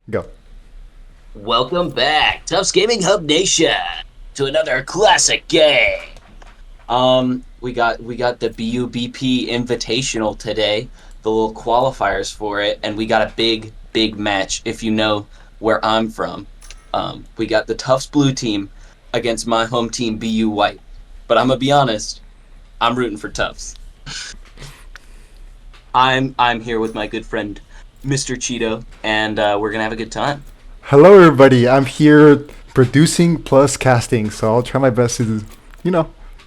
Go. Welcome back, Tufts Gaming Hub Nation, to another classic game. We got the BUBP Invitational today, the little qualifiers for it, and we got a big match. If you know where I'm from, we got the Tufts Blue team against my home team BU White. But I'm gonna be honest, I'm rooting for Tufts. I'm here with my good friend Mr. Cheeto, and we're gonna have a good time. Hello, everybody. I'm here producing plus casting, so I'll try my best to,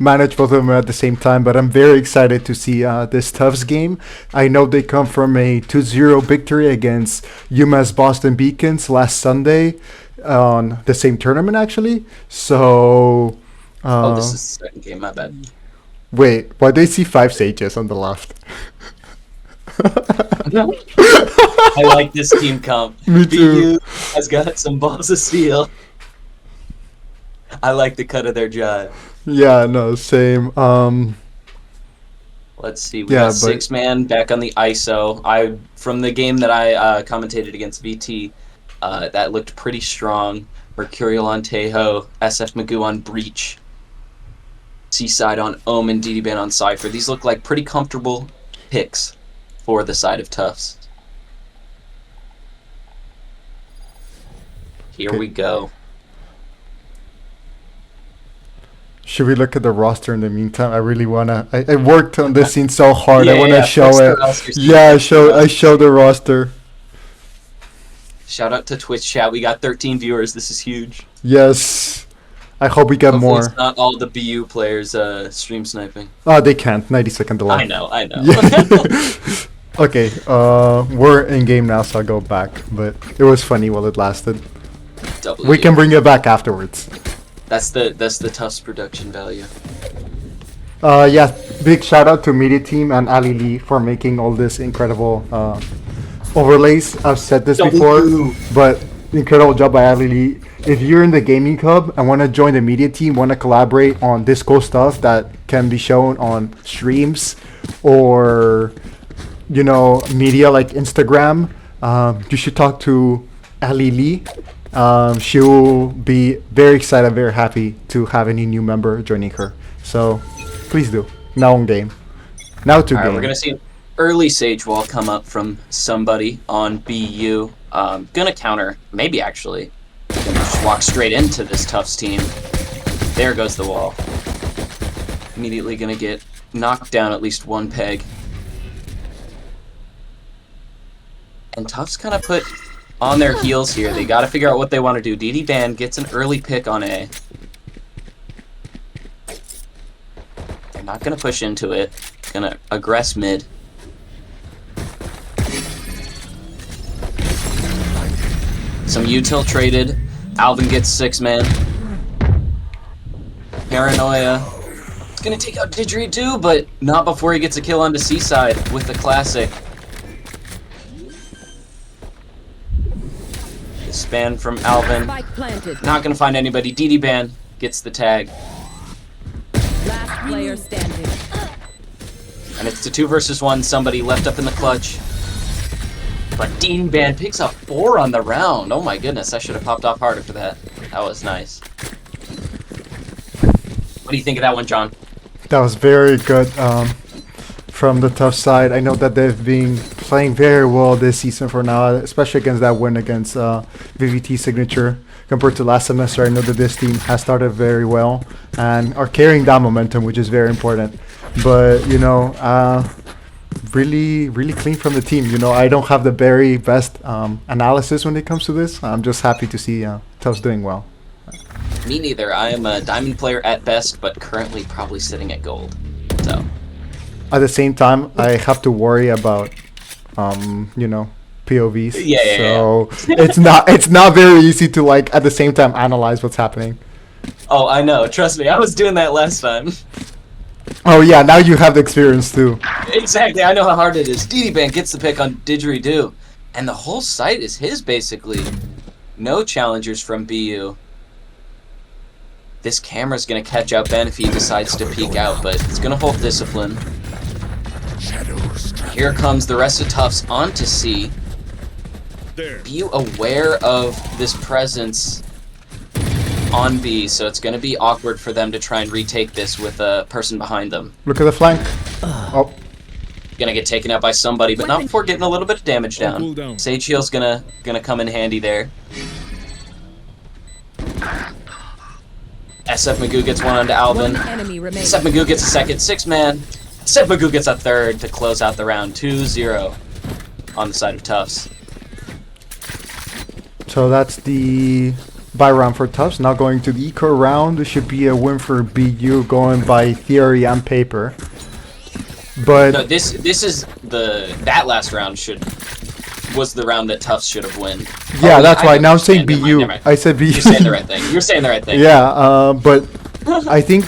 manage both of them at the same time. But I'm very excited to see this Tufts game. I know they come from a 2-0 victory against UMass Boston Beacons last Sunday on the same tournament, actually. So. This is the second game, my bad. Wait, why do I see 5 sages on the left? I like this team comp. Me too. BU has got some balls of steel. I like the cut of their jive. Yeah, no, same. Let's see. We got Sixman back on the ISO. From the game that I commentated against VT, that looked pretty strong. Mercurial on Tejo, Sfmagoo on Breach, Seaside on Ohm, and ddbann on Cypher. These look like pretty comfortable picks for the side of Tufts. Here we go. Should we look at the roster in the meantime? I really wanna. I worked on this scene so hard. Yeah, I wanna show it. I show the roster. Shout out to Twitch chat. We got 13 viewers. This is huge. Yes. I hope we get Hopefully more. It's not all the BU players stream sniping. Oh, they can't. 90-second delay. I know. Yeah. Okay. We're in game now, so I'll go back. But it was funny while it lasted. We can bring it back afterwards. That's the Tufts production value. Yeah, big shout out to media team and Ali Lee for making all this incredible overlays. I've said this before, but incredible job by Ali Lee. If you're in the gaming hub and want to join the media team, want to collaborate on this cool stuff that can be shown on streams or media like Instagram, you should talk to Ali Lee. She will be very excited, very happy to have any new member joining her. So please do. Now on game. Now to game. We're gonna see an early Sage Wall come up from somebody on BU. Gonna counter, maybe actually. Gonna just walk straight into this Tufts team. There goes the wall. Immediately gonna get knocked down at least one peg. And Tufts kind of put on their heels here. They got to figure out what they want to do. ddbann gets an early pick on A. They're not going to push into it. Going to aggress mid. Some util traded. Alvin gets 6-man. Paranoia. It's going to take out didgeridoo, but not before he gets a kill onto Seaside with the classic. Span from Alvin. Not gonna find anybody. ddbann gets the tag. Last player standing. And it's the 2 versus 1. Somebody left up in the clutch. But ddbann picks up 4 on the round. Oh my goodness, I should have popped off harder for that. That was nice. What do you think of that one, John? That was very good from the Tufts side. I know that they've been playing very well this season for now, especially against that win against VVT Signature. Compared to last semester, I know that this team has started very well and are carrying that momentum, which is very important. But, really clean from the team. I don't have the very best analysis when it comes to this. I'm just happy to see Tufts doing well. Me neither. I am a diamond player at best, but currently probably sitting at gold. So. At the same time, I have to worry about, POVs. Yeah. So it's not very easy to at the same time analyze what's happening. Oh, I know. Trust me, I was doing that last time. Oh yeah, now you have the experience too. Exactly, I know how hard it is. ddbann gets the pick on didgeridoo, and the whole site is his basically. No challengers from BU. This camera's gonna catch out Ben if he decides to peek out, but it's gonna hold discipline. Here comes the rest of Tufts onto C. there. BU aware of this presence on B, so it's going to be awkward for them to try and retake this with a person behind them. Look at the flank. Oh, Gonna get taken out by somebody, but not before getting a little bit of damage Cool down. down. Sage Heal's gonna come in handy there. Sfmagoo gets one onto One Alvin. enemy remaining. Sfmagoo gets a second, Sixman. Sfmagoo gets a third to close out the round, 2-0 on the side of Tufts. so that's the bye round for Tufts. Now going to the eco round. This should be a win for BU going by theory and paper. But No, this is that last round was the round that Tufts should have won. yeah, Oh, that's I why. get Now I'm what you're saying Never mind, BU. never mind. I said BU. You're saying the right thing. You're saying the right thing. Yeah, but I think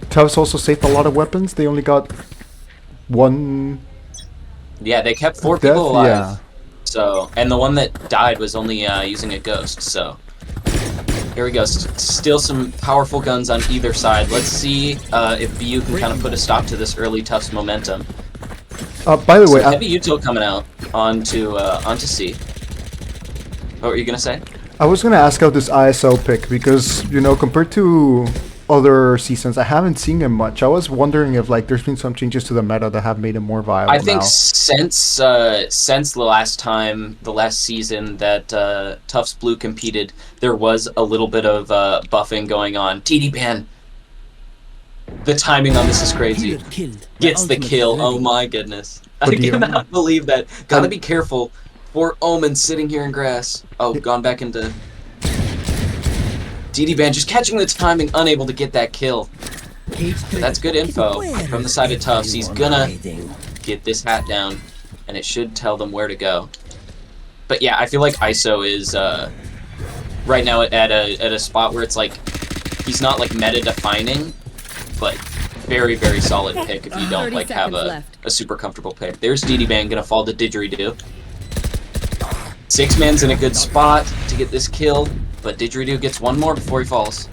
Tufts also saved a lot of weapons. They only got one Yeah, they kept 4 death. people alive. Yeah. So, and the one that died was only using a ghost. So, here we go. Still some powerful guns on either side. Let's see if BU can kind of put a stop to this early Tufts momentum. By the So way, heavy util coming out onto C. What were you gonna say? I was gonna ask out this ISO pick because compared to other seasons, I haven't seen him much. I was wondering if there's been some changes to the meta that have made him more viable I think now. since the last season that Tufts Blue competed, there was a little bit of buffing going on. ddbann. The timing on this is crazy. Gets the kill. Oh my goodness. I But do you- cannot believe that. Gotta be careful. Poor Omen sitting here in grass. Oh, gone back into... ddbann just catching the timing, unable to get that kill. But that's good info from the side of Tufts. He's gonna get this hat down, and it should tell them where to go. But yeah, I feel like ISO is right now at a spot where it's like he's not meta defining, but very, very solid pick if you don't 30 have seconds left. a super comfortable pick. There's ddbann gonna fall to didgeridoo. Sixman's in a good spot to get this kill, but didgeridoo gets one more before he falls.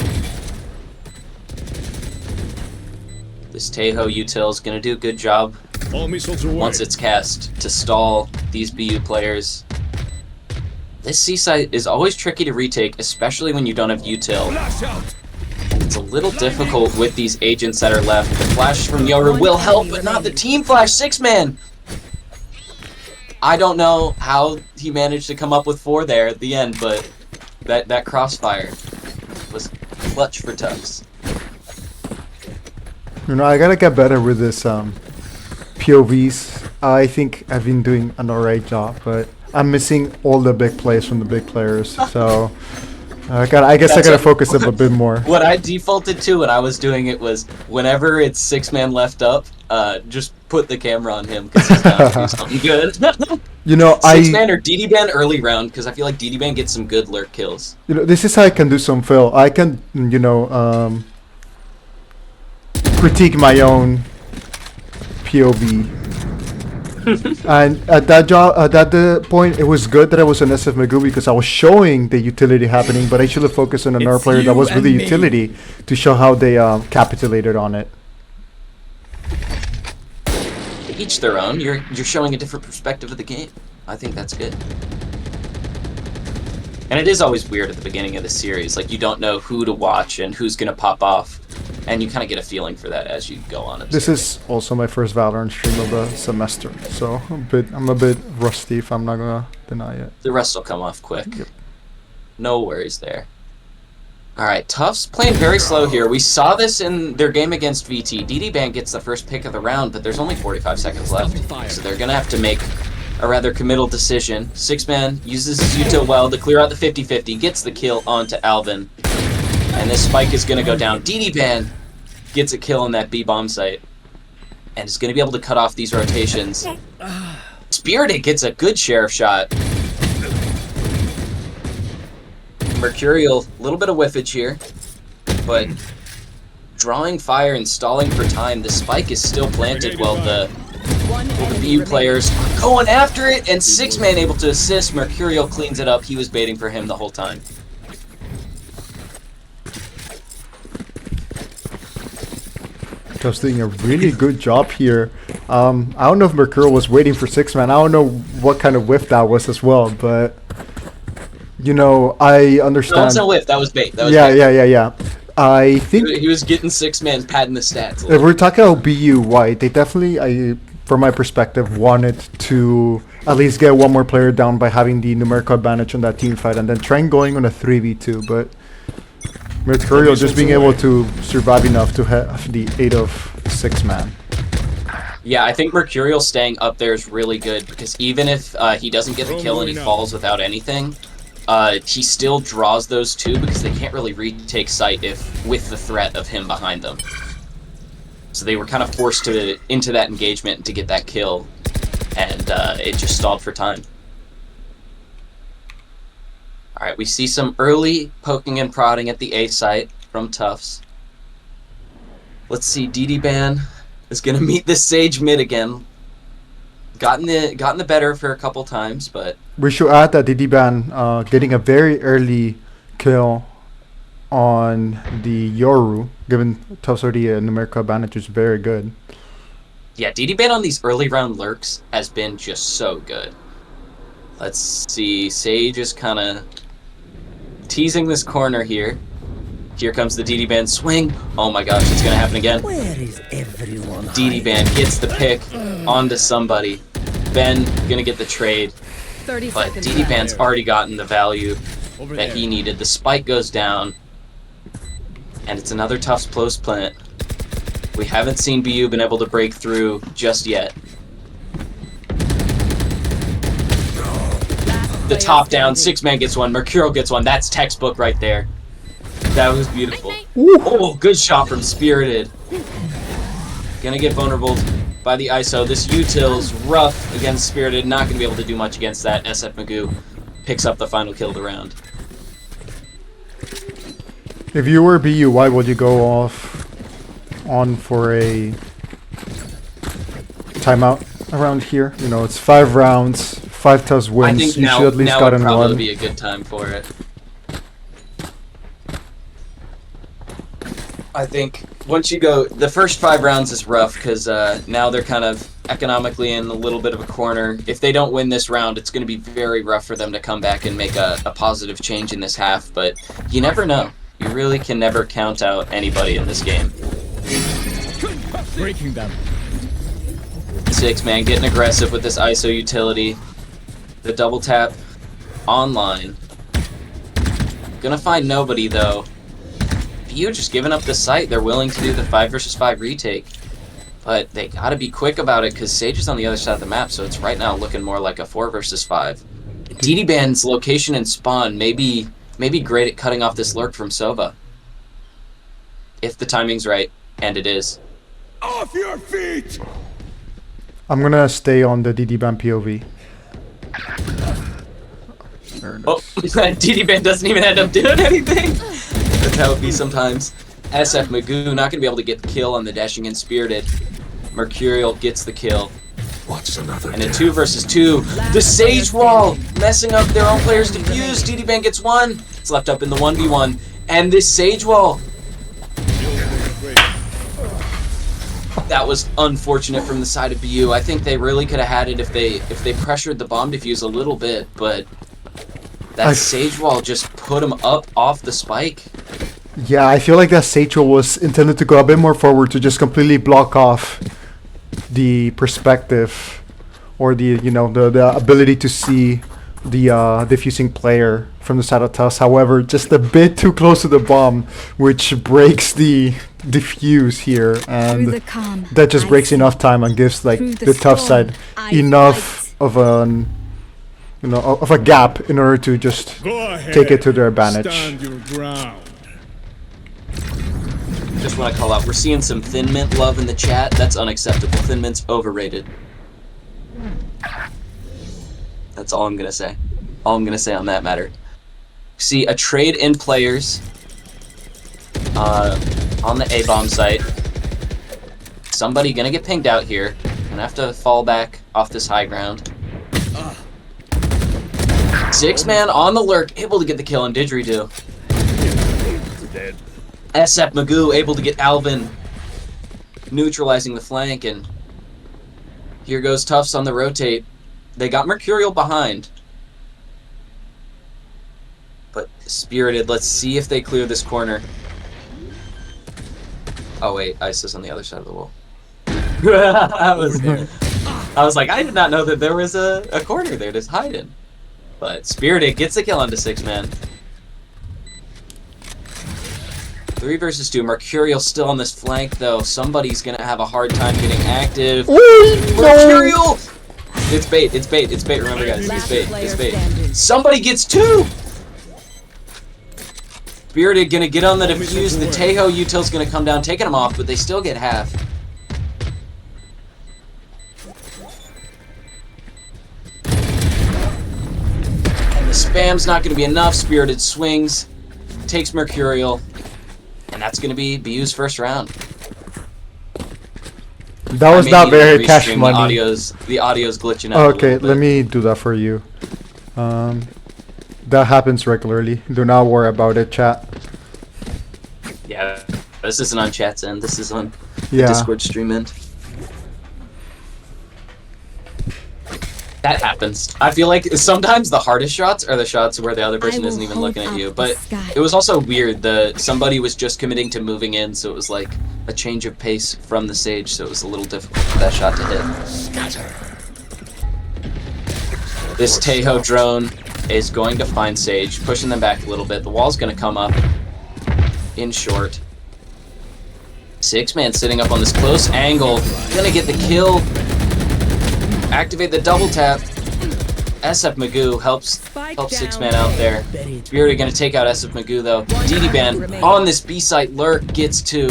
This Tejo util is gonna do a good job All missiles away. once it's cast to stall these BU players. This Seaside is always tricky to retake, especially when you don't have util. Flash out. It's a little difficult with these agents that are left. The flash from Yoru will help, but not the team flash. Sixman! I don't know how he managed to come up with 4 there at the end, but that crossfire was clutch for Tufts. I gotta get better with this POVs. I think I've been doing an alright job, but I'm missing all the big plays from the big players. So I guess I gotta focus up a bit more. What I defaulted to when I was doing it was whenever it's Sixman left up, just put the camera on him because he's gonna do something good. Sixman or ddbann early round because I feel like ddbann gets some good lurk kills. This is how I can do some fill. I can, critique my own POV. And at that point, it was good that I was an Sfmagoo because I was showing the utility happening, but I should have focused on another player that was with the utility to show how they capitulated on it. Each their own. You're showing a different perspective of the game. I think that's good. And it is always weird at the beginning of the series. You don't know who to watch and who's gonna pop off, and you kind of get a feeling for that as you go on. This is also my first Valorant stream of the semester, so I'm a bit rusty if I'm not gonna deny it. The rest will come off quick. No worries there. Alright, Tufts playing very slow here. We saw this in their game against VT. ddbann gets the first pick of the round, but there's only 45 seconds left. So they're gonna have to make a rather committal decision. Sixman uses his util well to clear out the 50-50, gets the kill onto Alvin. And this spike is gonna go down. ddbann gets a kill on that B bomb site. And is gonna be able to cut off these rotations. Spirited gets a good sheriff shot. Mercurial, a little bit of whiffage here, but drawing fire and stalling for time. The spike is still planted while the BU players are going after it, and Sixman able to assist. Mercurial cleans it up. He was baiting for him the whole time. Just doing a really good job here. I don't know if Mercurial was waiting for Sixman. I don't know what kind of whiff that was as well, but you know, I understand. That wasn't a whiff. That was bait. That was Yeah, bait. yeah. I think He was getting Sixman padding the stats. if we're talking about BU White, they definitely, from my perspective, wanted to at least get one more player down by having the numerical advantage on that team fight, and then trying going on a 3v2. But Mercurial just being able to survive enough to have the 8 of 6 man. Yeah, I think Mercurial staying up there is really good because even if he doesn't get the kill and he falls without anything, he still draws those two because they can't really retake sight with the threat of him behind them. So they were kind of forced into that engagement to get that kill, and it just stalled for time. All right, we see some early poking and prodding at the A site from Tufts. Let's see, ddbann is going to meet this Sage mid again. Gotten the better for a couple times, but We should add that ddbann getting a very early kill on the Yoru, given Tufts already a numerical advantage, is very good. yeah, ddbann on these early round lurks has been just so good. Let's see, Sage is kind of teasing this corner here. Here comes the ddbann swing. Oh my gosh, it's going to happen again. Where is everyone? ddbann gets the pick onto somebody. Ben gonna get the trade, 30 but seconds ddbann's left. already gotten the value that he needed. The spike goes down, and it's another Tufts close plant. We haven't seen BU been able to break through just yet. The top down, Sixman gets one, Mercurial gets one. That's textbook right there. That was beautiful. Oh, good shot from Spirited. Gonna get vulnerable by the ISO. This util's rough against Spirited. Not gonna be able to do much against that. Sfmagoo picks up the final kill of the round. If you were BU, why would you go on for a timeout around here? You know, it's 5 rounds, 5 Tufts I wins. think You now should at least would gotten probably one. be a good time for it. I think once you go, the first 5 rounds is rough because now they're kind of economically in a little bit of a corner. If they don't win this round, it's going to be very rough for them to come back and make a positive change in this half, but you never know. You really can never count out anybody in this game. Breaking them. Sixman getting aggressive with this ISO utility. The double tap online. Gonna find nobody though. BU just giving up the site. They're willing to do the 5 versus 5 retake. But they gotta be quick about it because Sage is on the other side of the map, so it's right now looking more like a 4 versus 5. ddbann's location and spawn may be great at cutting off this lurk from Sova. If the timing's right, and it is. Off your feet! I'm gonna stay on the ddbann POV. There it Oh, is. ddbann doesn't even end up doing anything. That's how it be sometimes. Sfmagoo not gonna be able to get the kill on the dashing in Spirited. Mercurial gets the kill. What's another And a 2 versus 2. The Sage Wall messing up their own players' defuse. ddbann gets one. It's left up in the 1v1. And this Sage Wall. That was unfortunate from the side of BU. I think they really could have had it if they pressured the bomb defuse a little bit, but that Sage Wall just put them up off the spike. Yeah, I feel like that Sage was intended to go a bit more forward to just completely block off the perspective or the ability to see the diffusing player from the side of Tufts. However, just a bit too close to the bomb, which breaks the diffuse here, and that just breaks enough time and gives like the Tufts side enough of an of a gap in order to just take it to their advantage. Stand your ground. Just want to call out, we're seeing some Thin Mint love in the chat. That's unacceptable. Thin Mint's overrated. That's all I'm going to say. All I'm going to say on that matter. See a trade in players on the A-bomb site. Somebody going to get pinged out here. Going to have to fall back off this high ground. Sixman on the lurk, able to get the kill on Didgeridoo. Dead. Sfmagoo able to get Alvin neutralizing the flank, and Here goes Tufts on the rotate. They got Mercurial behind. But Spirited, let's see if they clear this corner. Oh wait, Ice is on the other side of the wall. I was like, I did not know that there was a corner there to hide in. But Spirited gets the kill onto Sixman. 3 versus 2. Mercurial still on this flank though. Somebody's gonna have a hard time getting active. Mercurial! It's bait, it's bait, it's bait, remember guys, it's bait, it's bait. Somebody gets 2! Spirited gonna get on the defuse, the Tejo util's gonna come down, taking them off, but they still get half. And the spam's not gonna be enough, Spirited swings, takes Mercurial, and that's gonna be BU's first round. That was not very cash The money. audio's glitching out. Okay, let me do that for you. That happens regularly. Do not worry about it, chat. Yeah, this isn't on chat's end. This is on Yeah. Discord stream end. That happens. I feel like sometimes the hardest shots are the shots where the other person isn't even looking at you. But it was also weird. Somebody was just committing to moving in, so it was like a change of pace from the stage, so it was a little difficult for that shot to hit. This Tejo drone is going to find Sage, pushing them back a little bit. The wall's going to come up in short. Sixman sitting up on this close angle. Gonna get the kill. Activate the double tap. Sfmagoo helps Sixman out there. Spirit gonna take out Sfmagoo though. ddbann on this B site lurk gets 2.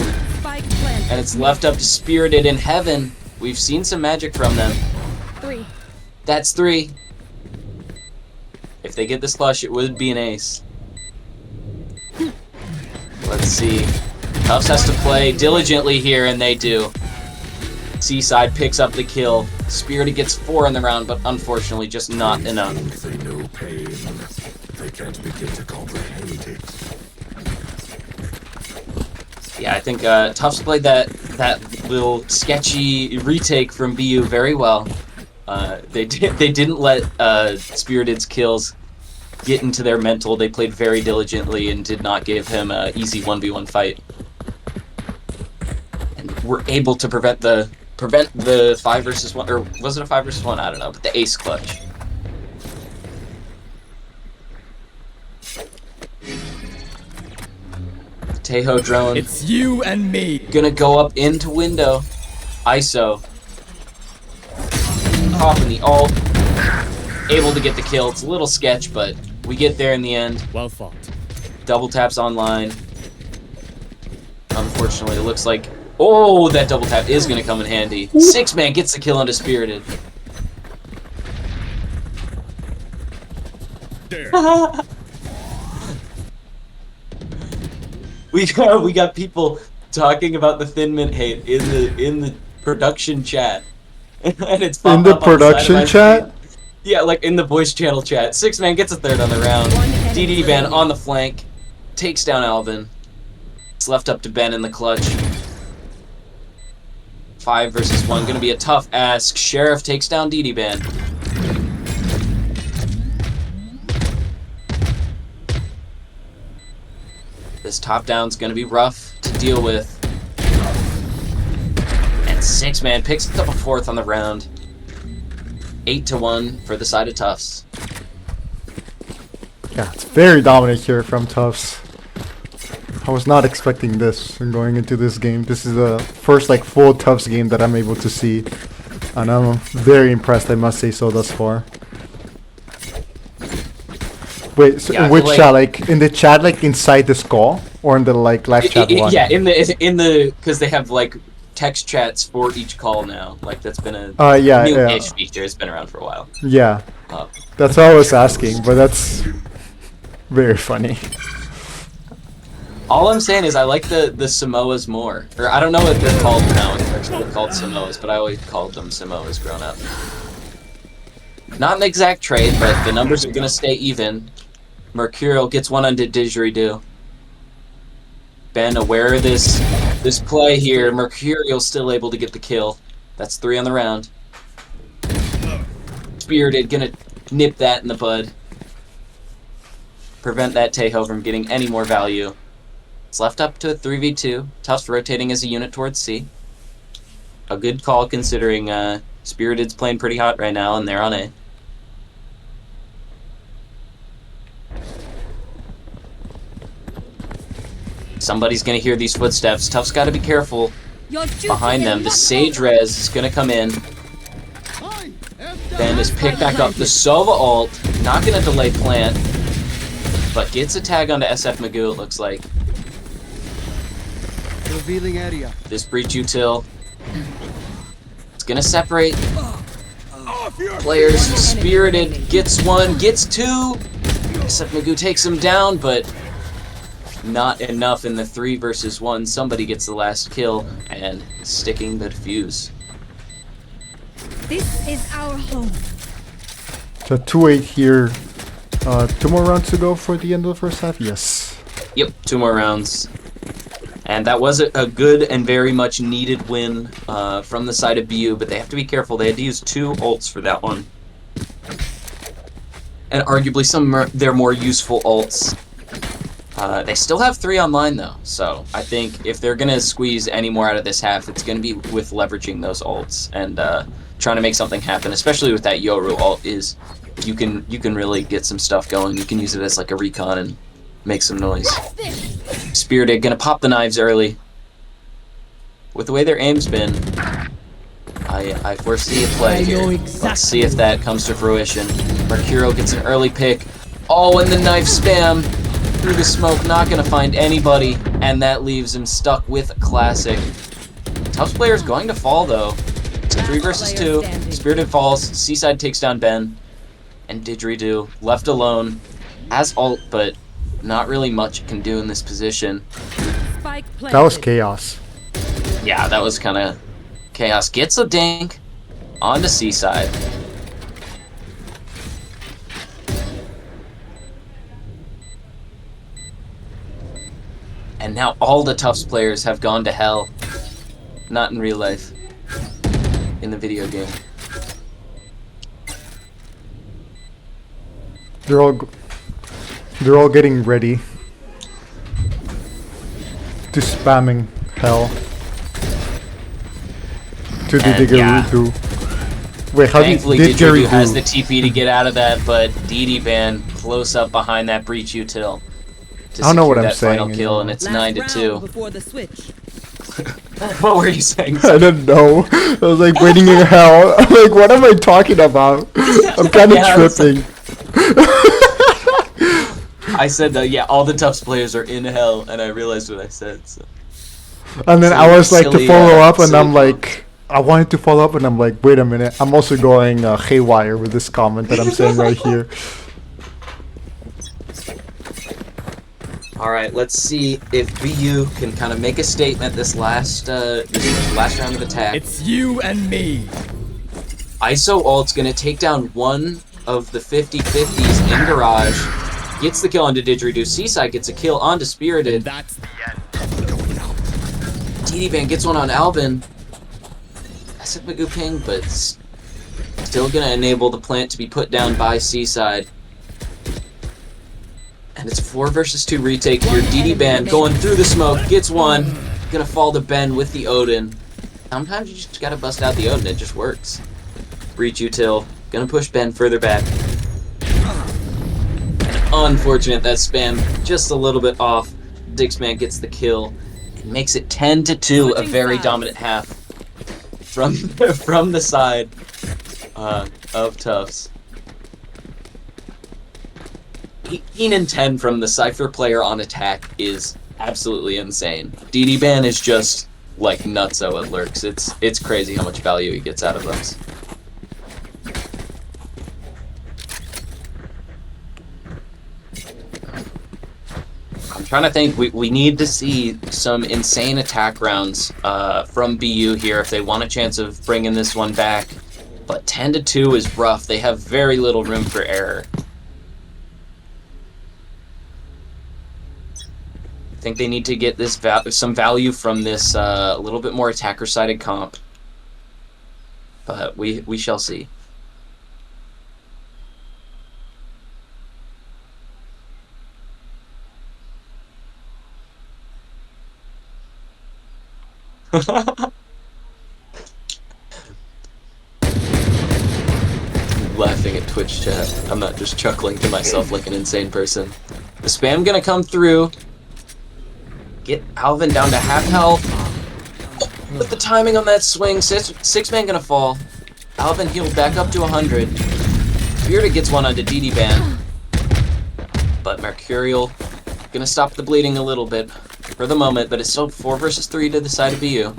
And it's left up to Spirited in Heaven. We've seen some magic from them. 3. That's 3. If they get this clutch, it would be an ace. Let's see. Tufts has to play diligently here, and they do. Seaside picks up the kill. Spirited gets 4 in the round, but unfortunately just not enough. They know pain. They can't begin to comprehend it. Yeah, I think Tufts played that little sketchy retake from BU very well. They didn't let Spirited's kills get into their mental. They played very diligently and did not give him an easy 1v1 fight. And were able to prevent the 5 versus 1, or was it a 5 versus 1? I don't know, but the ace clutch. Tejo drone. It's you and me. Gonna go up into window. ISO. Popping the ult. Able to get the kill. It's a little sketch, but we get there in the end. Well fought. Double taps online. Unfortunately, it looks like... Oh, that double tap is gonna come in handy. Sixman gets the kill onto Spirited. We got people talking about the Thin Mint hate in the production chat, and it's In the production chat? Yeah, like in the voice channel chat. Sixman gets a 3rd on the round. ddbann on the flank, takes down Alvin. It's left up to Ben in the clutch. 5 versus 1, gonna be a tough ask. Sheriff takes down ddbann. This top down's gonna be rough to deal with. And Sixman picks up a 4th on the round. 8-1 for the side of Tufts. Yeah, it's very dominant here from Tufts. I was not expecting this in going into this game. This is the first like full Tufts game that I'm able to see. And I'm very impressed, I must say so, thus far. Wait, so Yeah, in which like- chat? Like in the chat, like inside this call, or in the like live chat one? Yeah, in the because they have like text chats for each call now. Like that's been a Yeah, new-ish yeah, feature. It's been around for a while. yeah. Uh, That's what I was asking, but that's very funny. all I'm saying is I like the Samoas more. Or I don't know what they're called now. They're actually called Samoas, but I always called them Samoas growing up. Not an exact trade, but the numbers are gonna stay even. Mercurial gets one onto didgeridoo. Ben aware of this play here. Mercurial still able to get the kill. That's 3 on the round. Spirited gonna nip that in the bud. Prevent that Tejo from getting any more value. It's left up to a 3v2. Tufts rotating as a unit towards C. A good call considering Spirited's playing pretty hot right now and they're on A. Somebody's gonna hear these footsteps. Tufts gotta be careful behind them. The Sage Res is gonna come in. Ben is picked back up. The Sova ult, not gonna delay plant, but gets a tag onto Sfmagoo, it looks like. Revealing area. This breach util. It's gonna separate players. Spirited gets one, gets two. Sfmagoo takes him down, but not enough in the 3 versus 1. Somebody gets the last kill and sticking the defuse. This is our home. So 2-8 here. 2 more rounds to go for the end of the first half. Yes. Yep, 2 more rounds. And that was a good and very much needed win from the side of BU, but they have to be careful. They had to use 2 ults for that one. And arguably some of their more useful ults. They still have 3 online though, so I think if they're gonna squeeze any more out of this half, it's gonna be with leveraging those ults and trying to make something happen. Especially with that Yoru ult, is you can really get some stuff going. You can use it as like a recon and make some noise. Spirited gonna pop the knives early. With the way their aim's been, I foresee a play here. Let's see if that comes to fruition. Mercurial gets an early pick. Oh, and the knife spam through the smoke, not gonna find anybody, and that leaves him stuck with a classic. Tufts player's going to fall though. It's a 3 versus 2. Spirited falls. Seaside takes down Ben, and Didgeridoo left alone. Has ult, but not really much it can do in this position. That was chaos. Yeah, that was kind of chaos. Gets a dink onto Seaside. And now all the Tufts players have gone to hell. Not in real life. In the video game. They're all getting ready to spamming hell to the Didgeridoo. Wait, how Thankfully, did Didgeridoo has the TP to get out of that, but ddbann close up behind that breach util to I don't know what secure I'm that final saying kill, anymore. and it's Last 9 to round 2. before the switch. What were you saying? I don't know. I was like waiting in hell. I'm like, what am I talking about? I'm kind of Yeah, I was tripping. I said that, yeah, all the Tufts players are in hell, and I realized what I said. So. And then I was like to Silly, follow up, and silly I'm like, I wanted to follow up, and I'm like, wait a minute. I'm also going haywire with this comment that I'm saying right here. All right, let's see if BU can kind of make a statement this last round of attack. It's you and me. ISO ult's gonna take down one of the 50-50s in garage. Gets the kill onto Didgeridoo. Seaside gets a kill onto Spirited. That's the end. ddbann gets one on Alvin. Sfmagoo ping, but still gonna enable the plant to be put down by Seaside. And it's a 4 versus 2 retake here. ddbann going through the smoke, gets one. Gonna fall to Ben with the Odin. Sometimes you just gotta bust out the Odin, it just works. Breach util. Gonna push Ben further back. Unfortunate that spam just a little bit off. Dixman gets the kill. It makes it 10 to 2, a very dominant half from from the side of Tufts. 18 and 10 from the Cypher player on attack is absolutely insane. ddbann is just like nutso at lurks. It's crazy how much value he gets out of those. I'm trying to think. We need to see some insane attack rounds from BU here if they want a chance of bringing this one back. But 10 to 2 is rough. They have very little room for error. I think they need to get this some value from this a little bit more attacker-sided comp. But we shall see. Laughing at Twitch chat. I'm not just chuckling to myself like an insane person. The spam gonna come through. Get Alvin down to half health. With the timing on that swing, Sixman gonna fall. Alvin healed back up to 100. Bearded gets one onto ddbann. But Mercurial gonna stop the bleeding a little bit for the moment, but it's still 4 versus 3 to the side of BU.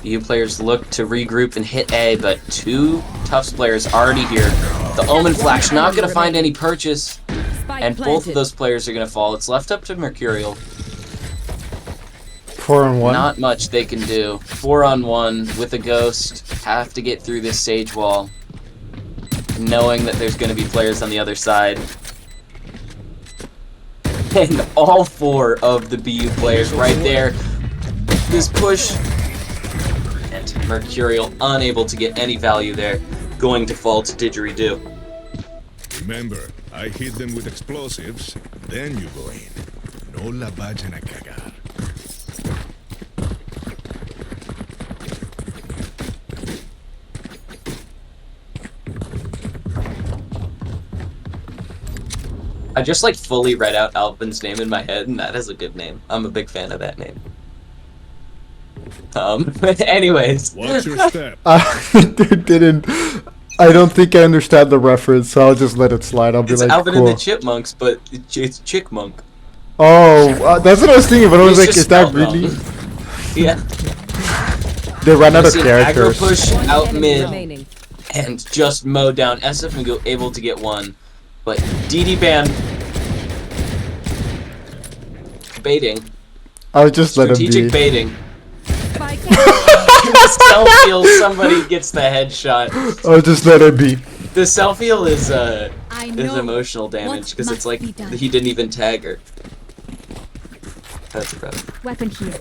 BU players look to regroup and hit A, but 2 Tufts players already here. The Omen Flash not going to find any purchase, and both of those players are going to fall. It's left up to Mercurial. 4-on-1. Not much they can do. 4-on-1 with a ghost. Have to get through this sage wall, knowing that there's going to be players on the other side. And all 4 of the BU players right there. This push. Mercurial unable to get any value there, going to fall to didgeridoo. Remember, I hit them with explosives, then you go in. No la vayan a cagar. I just like fully read out Alvin's name in my head, and that is a good name. I'm a big fan of that name. Anyways. Watch your step. I don't think I understand the reference, so I'll just let it slide. I'll be It's like, Alvin cool. and the Chipmunks, but it's Chickmunk. Oh, that's what I was thinking, but I was It's like, just is that spelled really? wrong. Yeah. They ran out of See an aggro characters. push out Enemy mid remaining. and just mow down. Sfmagoo able to get one, but ddbann baiting. I'll just let him Strategic be. baiting. Spike Self-heal, somebody gets the headshot. I'll just let him be. The self-heal is I is know emotional damage because it's what like must be done. he didn't even tag her. That's rough. weapon here.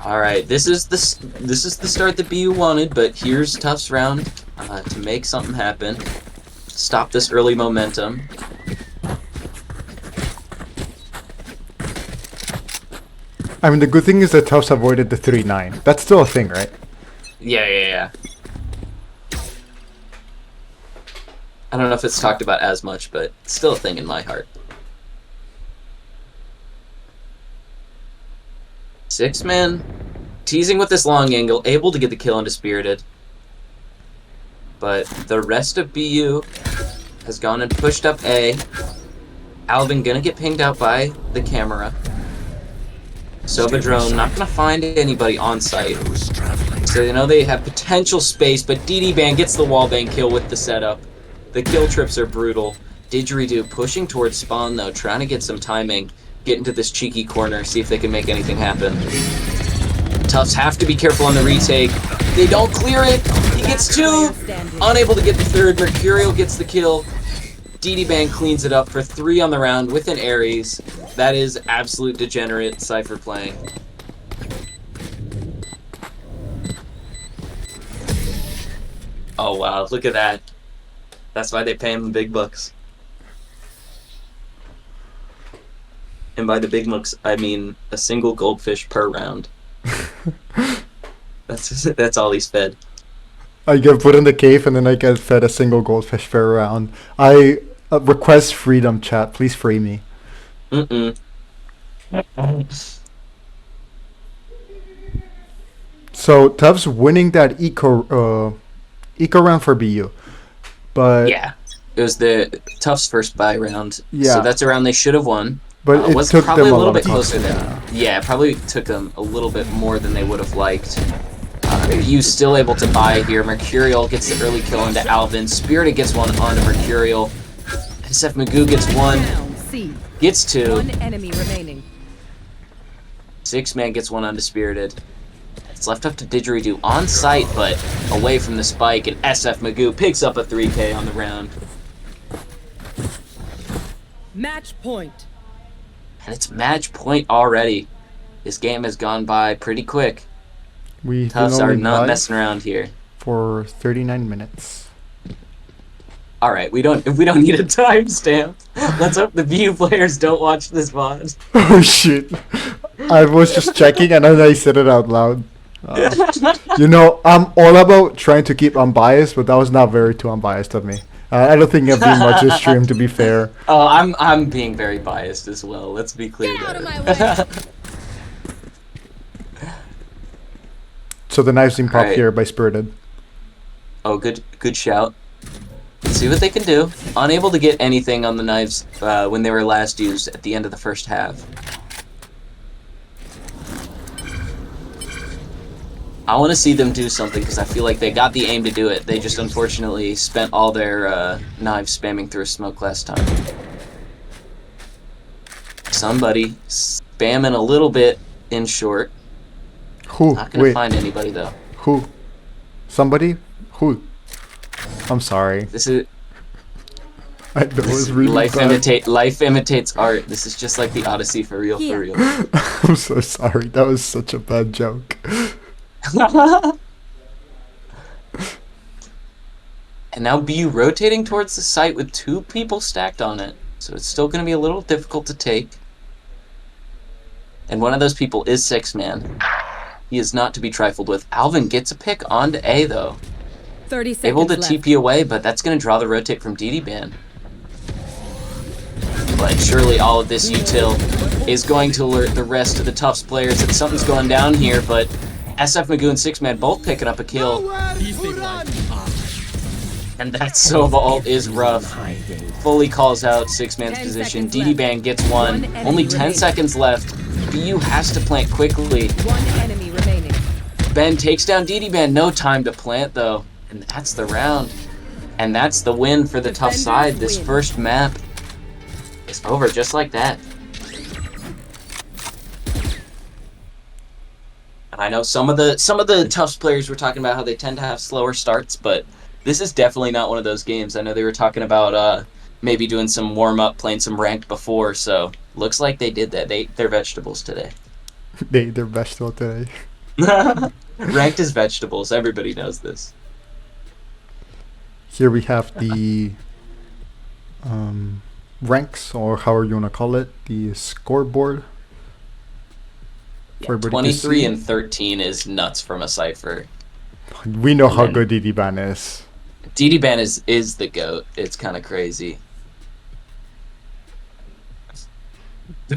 All right, this is the start that BU wanted, but here's Tufts round to make something happen. Stop this early momentum. I mean, the good thing is that Tufts avoided the 3-9. That's still a thing, right? Yeah. I don't know if it's talked about as much, but it's still a thing in my heart. Sixman teasing with this long angle, able to get the kill into Spirited. But the rest of BU has gone and pushed up A. Alvin gonna get pinged out by the camera. Sova drone not gonna find anybody on site. So they know they have potential space, but ddbann gets the wallbang kill with the setup. The kill trips are brutal. Didgeridoo pushing towards spawn though, trying to get some timing, get into this cheeky corner, see if they can make anything happen. Tufts have to be careful on the retake. They don't clear it. He gets 2. Unable to get the 3rd. Mercurial gets the kill. ddbann cleans it up for 3 on the round with an Ares. That is absolute degenerate Cypher playing. Oh wow, look at that. That's why they pay him the big bucks. And by the big bucks, I mean a single goldfish per round. That's all he's fed. I get put in the cave and then I get fed a single goldfish per round. I request freedom, chat. Please free me. So Tufts winning that eco round for BU, but Yeah, it was the Tufts first buy round. Yeah. So that's a round they should have won. but it Was took probably them a little long bit time. closer than. Yeah, it probably took them a little bit more than they would have liked. BU still able to buy here. Mercurial gets the early kill into Alvin. Spirited gets one onto Mercurial. Sfmagoo gets one. down. C. Gets 2. One enemy remaining. Sixman gets one onto Spirited. It's left up to didgeridoo on site, but away from the spike, and Sfmagoo picks up a 3K on the round. Match point. And it's match point already. This game has gone by pretty quick. We've been Tufts are only not live. messing around here. for 39 minutes. All right, we don't need a timestamp. Let's hope the VU players don't watch this VOD. Oh shit! I was just checking and then I said it out loud. I'm all about trying to keep unbiased, but that was not very too unbiased of me. I don't think I've been much this stream, to be fair. Oh, I'm being very biased as well. Let's be clear. Get out of there. my way. So the knives being popped Alright. here by Spirited. Oh, good shout. Let's see what they can do. Unable to get anything on the knives when they were last used at the end of the first half. I want to see them do something because I feel like they got the aim to do it. They just unfortunately spent all their knives spamming through a smoke last time. Somebody spamming a little bit in short. Who? Not gonna Wait. find anybody though. Who? Somebody? Who? I'm sorry. This is I know it was really life bad. life imitates art. This is just like the Odyssey for real, for real. I'm so sorry. That was such a bad joke. And now BU rotating towards the site with 2 people stacked on it. So it's still going to be a little difficult to take. And one of those people is Sixman. He is not to be trifled with. Alvin gets a pick onto A though. 30 seconds Able to left. TP away, but that's going to draw the rotate from ddbann. But surely all of this util is going to alert the rest of the Tufts players that something's going down here, but Sfmagoo and Sixman both picking up a kill. And that Sova ult is rough. Fully calls out Sixman's 10 position. seconds left. ddbann gets one. One enemy Only 10 remaining. seconds left. BU has to plant quickly. 1 enemy remaining. Ben takes down ddbann. No time to plant though. And that's the round. And that's the win for the Tufts side. This win. first map is over just like that. And I know some of the Tufts players were talking about how they tend to have slower starts, but this is definitely not one of those games. I know they were talking about maybe doing some warm up, playing some ranked before, so looks like they did that. They ate their vegetables today. They're vegetable today. Ranked is vegetables. Everybody knows this. Here we have the ranks, or however you want to call it, the scoreboard. Yeah, everybody to 23 see. and 13 is nuts from a cipher. We know how And good ddbann is. ddbann is the GOAT. It's kind of crazy.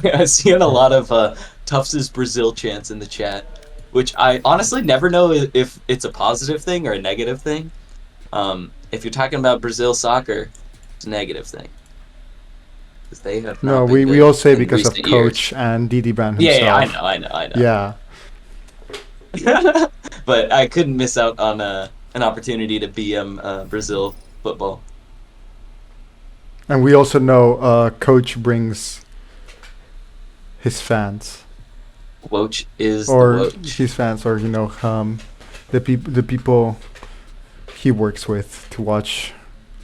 I'm seeing a lot of Tufts' Brazil chants in the chat, which I honestly never know if it's a positive thing or a negative thing. If you're talking about Brazil soccer, it's a negative thing. 'Cause they have not No, been we good all say in because of recent years. Coach and ddbann himself. Yeah, I know. Yeah. But I couldn't miss out on an opportunity to BM Brazil football. And we also know Coach brings his fans, Woach is or the Woach. his fans, or the people he works with to watch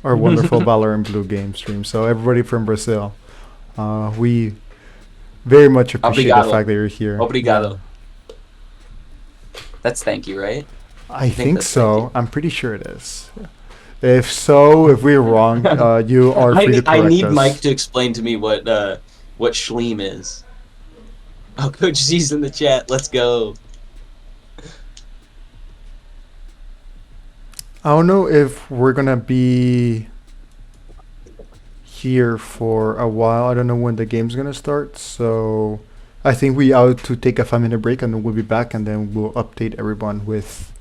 our wonderful Valorant Blue game stream. So everybody from Brazil, we very much appreciate Obrigado. the fact that you're here. Obrigado. That's thank you, right? I think think that's thank so. you. I'm pretty sure it is. If so, if we're wrong, you are free to correct I need us. Mike to explain to me what Schleem is. Oh, Coach Z's in the chat. Let's go. I don't know if we're gonna be here for a while. I don't know when the game's gonna start, so I think we out to take a 5-minute break and then we'll be back, and then we'll update everyone with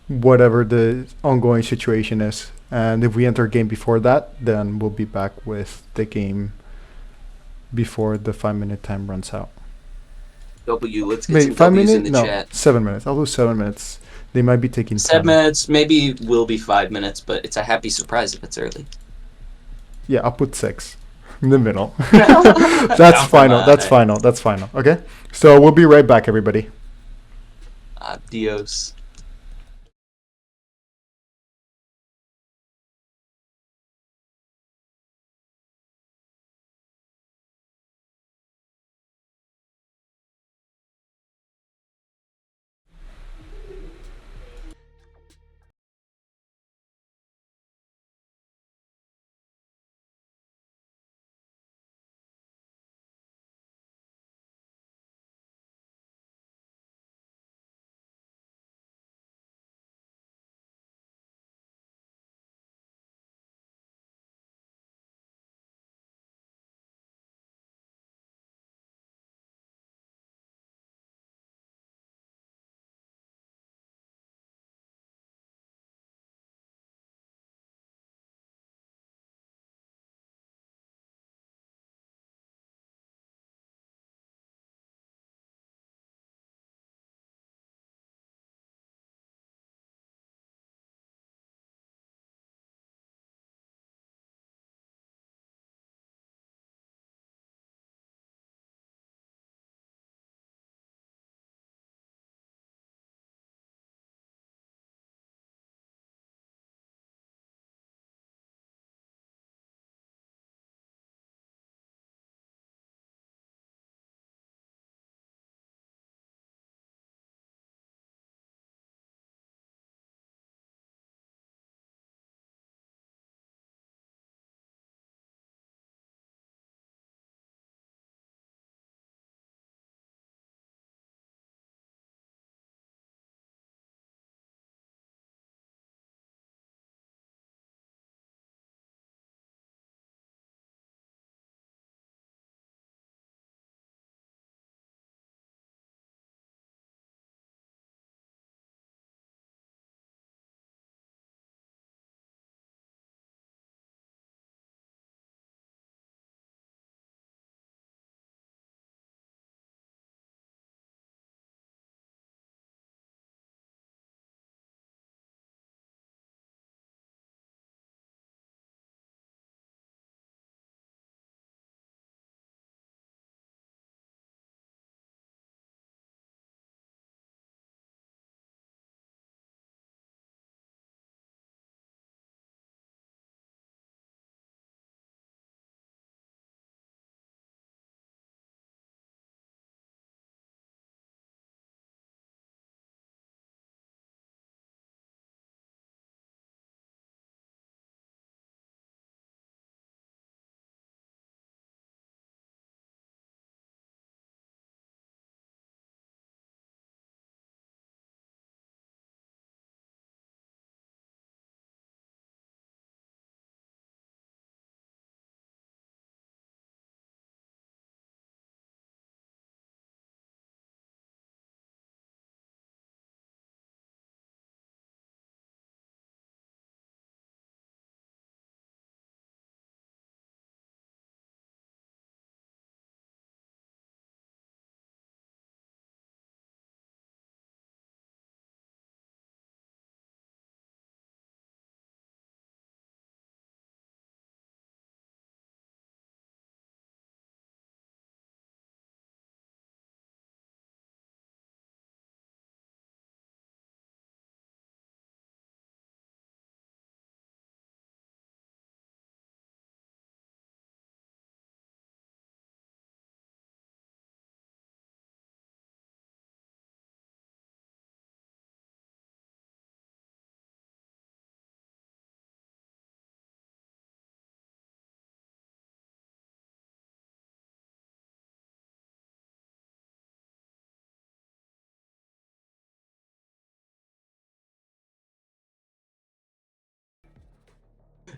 whatever the ongoing situation is. And if we enter a game before that, then we'll be back with the game before the 5-minute time runs out. W, let's get Wait, some 5 W's in minutes? the No, chat. 7 minutes. I'll do 7 minutes. They might be taking 7 10. minutes, maybe will be 5 minutes, but it's a happy surprise if it's early. Yeah, I'll put 6 in the middle. That's final. That's final. That's final. Okay? So we'll be right back, everybody. Adios.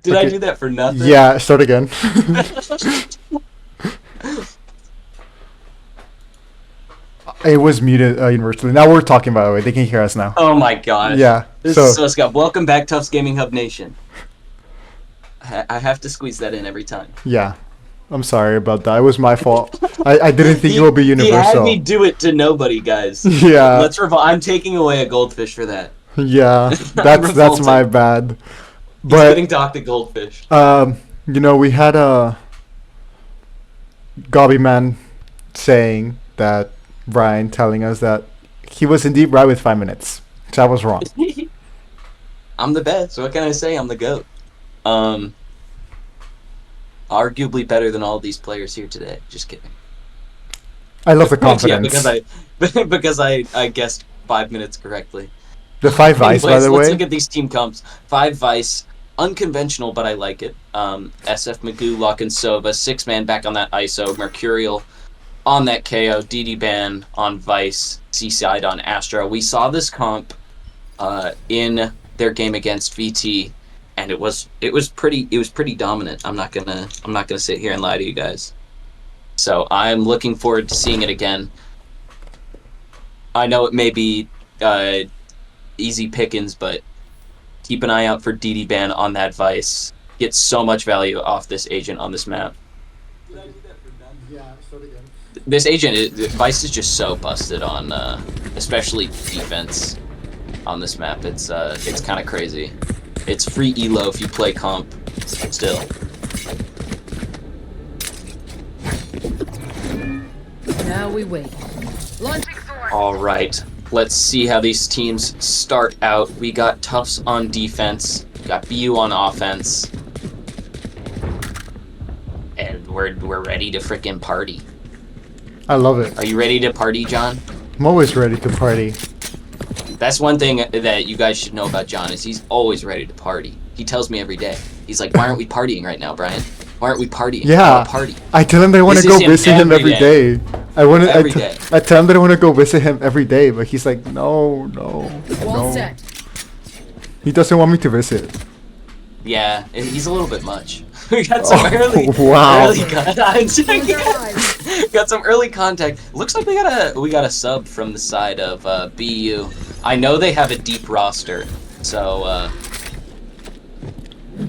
Did I Okay. do that for nothing? Yeah, start again. It was muted universally. Now we're talking, by the way. They can hear us now. Oh my gosh. Yeah, This so- is so Scott. Welcome back, Tufts Gaming Hub Nation. I have to squeeze that in every time. Yeah. I'm sorry about that. It was my fault. I didn't think it would be He had universal. me do it to nobody, guys. Yeah. Let's I'm taking away a goldfish for that. Yeah, that's revolted. my bad. He's But getting docked a goldfish. we had a Gobby man saying that Brian telling us that he was indeed right with 5 minutes. So I was wrong. I'm the best. What can I say? I'm the GOAT. Arguably better than all these players here today. Just kidding. I love the Yeah, confidence. because I guessed 5 minutes correctly. The 5 vice, by Anyways, the let's way. look at these team comps. 5 Vice, unconventional, but I like it. Sfmagoo, Lock and Sova, Sixman back on that ISO, Mercurial on that KO, ddbann on Vice, Seaside on Astra. We saw this comp in their game against VT, and it was pretty dominant. I'm not gonna sit here and lie to you guys. So I'm looking forward to seeing it again. I know it may be easy pickings, but keep an eye out for ddbann on that Vice. Get so much value off this agent on this map. This agent, Vice is just so busted on, especially defense on this map. It's kind of crazy. It's free elo if you play comp still. Now we wait. Launching sword. All right, let's see how these teams start out. We got Tufts on defense, got BU on offense, and we're ready to frickin' party. I love it. Are you ready to party, John? I'm always ready to party. That's one thing that you guys should know about John is he's always ready to party. He tells me every day. He's like, "Why aren't we partying right now, Brian? Why aren't we partying? I Yeah. wanna party." I tell him that I want to This go is him visit him every every day. Every day. I tell him that I want to go visit him every day, but he's like, no. Wall set. He doesn't want me to visit. Yeah, he's a little bit much. We got some early, wow. early contact. Got some early contact. Looks like we got a sub from the side of BU. I know they have a deep roster, so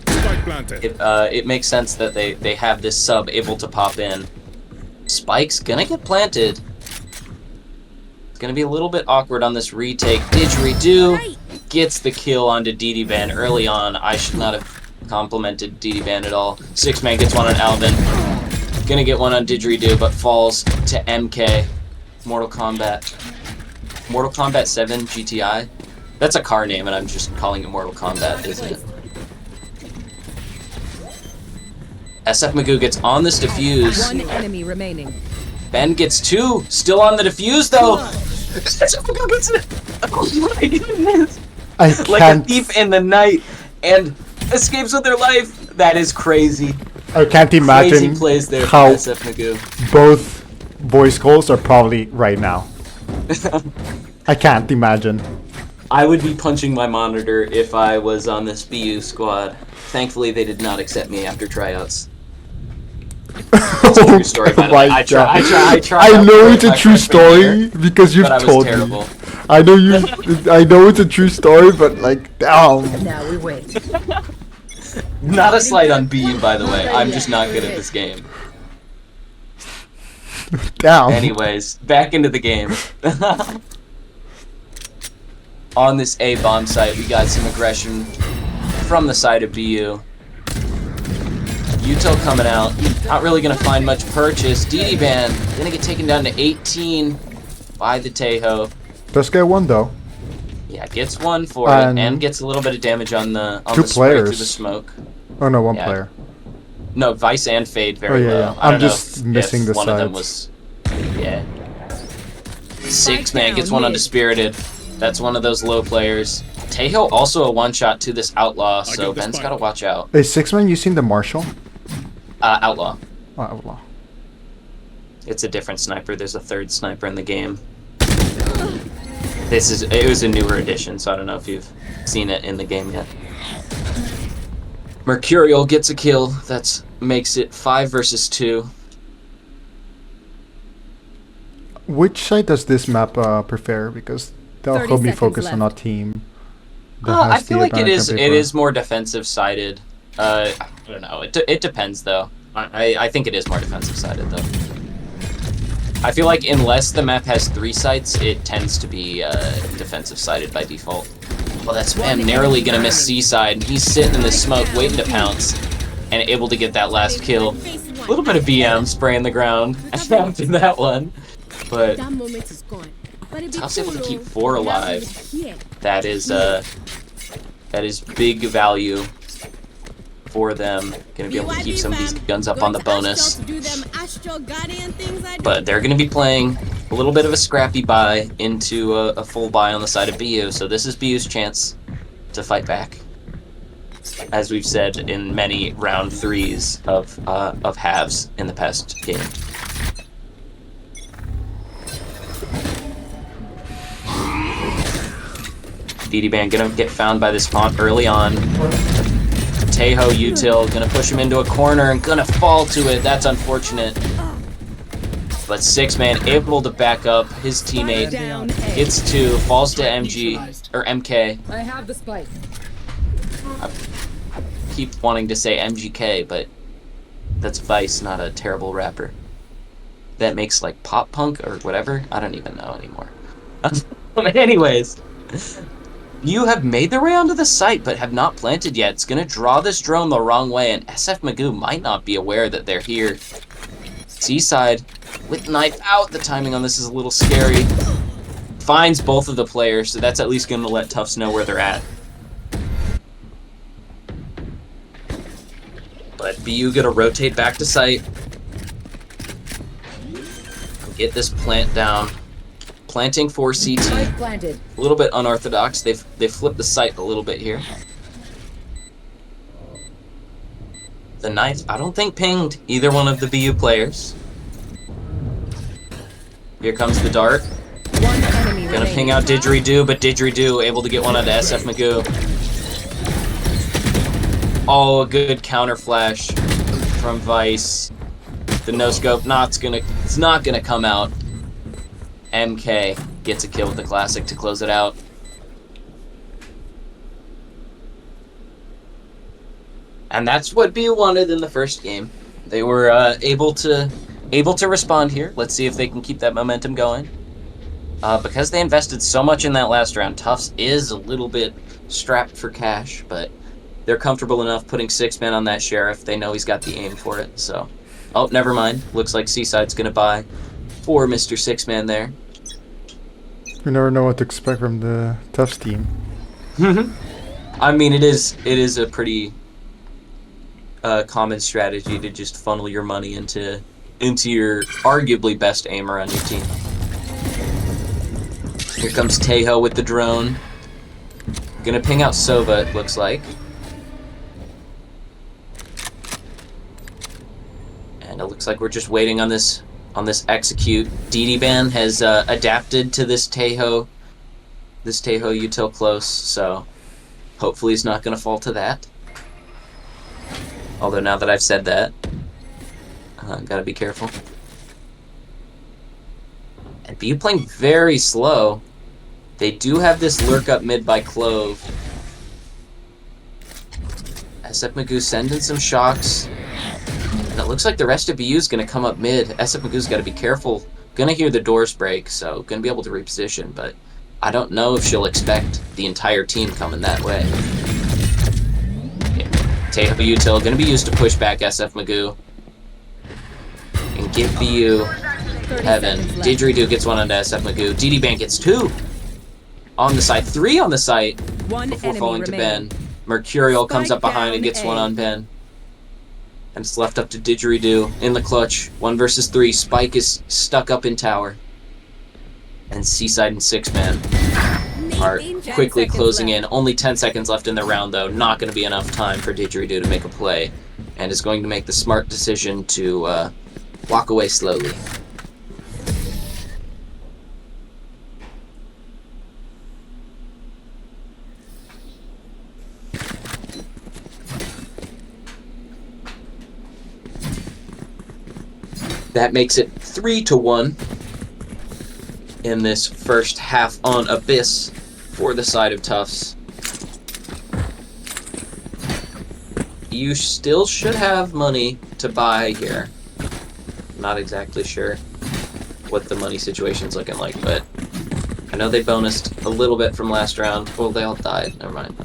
Spike planted. it makes sense that they have this sub able to pop in. Spike's gonna get planted. It's gonna be a little bit awkward on this retake. Didgeridoo gets the kill onto ddbann early on. I should not have complimented ddbann at all. Sixman gets one on Alvin. Gonna get one on Didgeridoo, but falls to MK. Mortal Kombat 7 GTI. That's a car name, and I'm just calling it Mortal Kombat, isn't it? Sfmagoo gets on this defuse. One enemy remaining. Ben gets 2. Still on the defuse, though. Sfmagoo gets it. Oh my goodness. I Like a can't. thief in the night and escapes with their life. That is crazy. I can't Crazy imagine plays there how from Sfmagoo. both voice calls are probably right now. I can't imagine. I would be punching my monitor if I was on this BU squad. Thankfully, they did not accept me after tryouts. It's a true story, by the way. I tried I know out it's for a my true freshman story year, because you've but I was told terrible. me. I know you. I know it's a true story, but like, damn. Now we wait. Not a slight on BU, by the way. I'm just not good at this game. Damn. Anyways, back into the game. On this A bomb site, we got some aggression from the side of BU. Uto coming out, not really gonna find much purchase. ddbann gonna get taken down to 18 by the Tejo. Let's get one though. Yeah, gets one for it and gets a little bit of damage on the Two spray through players. the smoke. Oh no, one Yeah. player. No, Vice and Fade very Oh, yeah, low. yeah. I don't I'm know just if missing the one of them sides. was. Yeah. Sixman down, gets one onto mid. Spirited. That's one of those low players. Tejo also a one-shot to this Outlaw, so got the Ben's spike. gotta watch out. Is Sixman using the Marshall? Outlaw. Oh, outlaw. It's a different sniper. There's a third sniper in the game. It was a newer edition, so I don't know if you've seen it in the game yet. Mercurial gets a kill. That makes it 5 versus 2. Which side does this map prefer? Because that'll 30 help me seconds focus on a left. team that I has feel the like it advantage on is. It paper. is more defensive sided. I don't know. It depends though. I think it is more defensive sided though. I feel like unless the map has 3 sites, it tends to be defensive sided by default. Well, that's Spam narrowly gonna miss Seaside, and he's sitting in the smoke waiting to pounce, and able to get that last kill. A little bit of BM spraying the ground after that one, but That moment is gone. But it be Tufts able to cool, keep though. 4 Now alive. we're here. That is big value for them. Gonna be able to keep some of these guns up on the bonus. To do them Astral Guardian things I do. But they're going to be playing a little bit of a scrappy buy into a full buy on the side of BU. So this is BU's chance to fight back. As we've said in many round 3s of halves in the past game. ddbann gonna get found by this font early on. Tejo Util gonna push him into a corner and gonna fall to it. That's unfortunate. But Sixman able to back up his teammate. Gets 2, falls to MG or MK. I have the spike. Keep wanting to say MGK, but that's Vice, not a terrible rapper. That makes like pop punk or whatever. I don't even know anymore. Anyways. You have made their way onto the site, but have not planted yet. It's going to draw this drone the wrong way, and Sfmagoo might not be aware that they're here. Seaside, with knife out. The timing on this is a little scary. Finds both of the players, so that's at least going to let Tufts know where they're at. But BU going to rotate back to site. Get this plant down. Planting for CT. Spike planted. A little bit unorthodox. They've flipped the site a little bit here. The knife, I don't think pinged either one of the BU players. Here comes the dart. One enemy Gonna remaining. ping out Didgeridoo, but Didgeridoo able to get one onto Sfmagoo. Oh, a good counter flash from Vice. The no scope, it's not gonna come out. MK gets a kill with the classic to close it out. And that's what BU wanted in the first game. They were able to respond here. Let's see if they can keep that momentum going. Because they invested so much in that last round, Tufts is a little bit strapped for cash, but they're comfortable enough putting Sixman on that Sheriff. They know he's got the aim for it, so... Oh, never mind. Looks like Seaside's gonna buy for Mr. Sixman there. You never know what to expect from the Tufts team. I mean, it is a pretty common strategy to just funnel your money into your arguably best aimer on your team. Here comes Tejo with the drone. Gonna ping out Sova, it looks like. And it looks like we're just waiting on this execute. ddbann has adapted to this Tejo util close, so hopefully he's not gonna fall to that. Although now that I've said that, gotta be careful. And BU playing very slow. They do have this lurk up mid by Clove. Sfmagoo sending some shocks. And it looks like the rest of BU is going to come up mid. Sfmagoo's got to be careful. Gonna hear the doors break, so gonna be able to reposition, but I don't know if she'll expect the entire team coming that way. Tejo util gonna be used to push back Sfmagoo. And give BU heaven. Didgeridoo gets one onto Sfmagoo. ddbann gets 2 on the site, 3 on the site One before enemy falling to remaining. Ben. Mercurial comes up Spike behind and down gets A. one on Ben. And it's left up to Didgeridoo in the clutch. 1 versus 3. Spike is stuck up in tower. And Seaside and Sixman are quickly closing in. Only 10 seconds left in the round, though. Not going to be enough time for Didgeridoo to make a play. And is going to make the smart decision to walk away slowly. That makes it 3-1 in this first half on Abyss for the side of Tufts. You still should have money to buy here. Not exactly sure what the money situation's looking like, but I know they bonused a little bit from last round. Well, they all died. Never mind.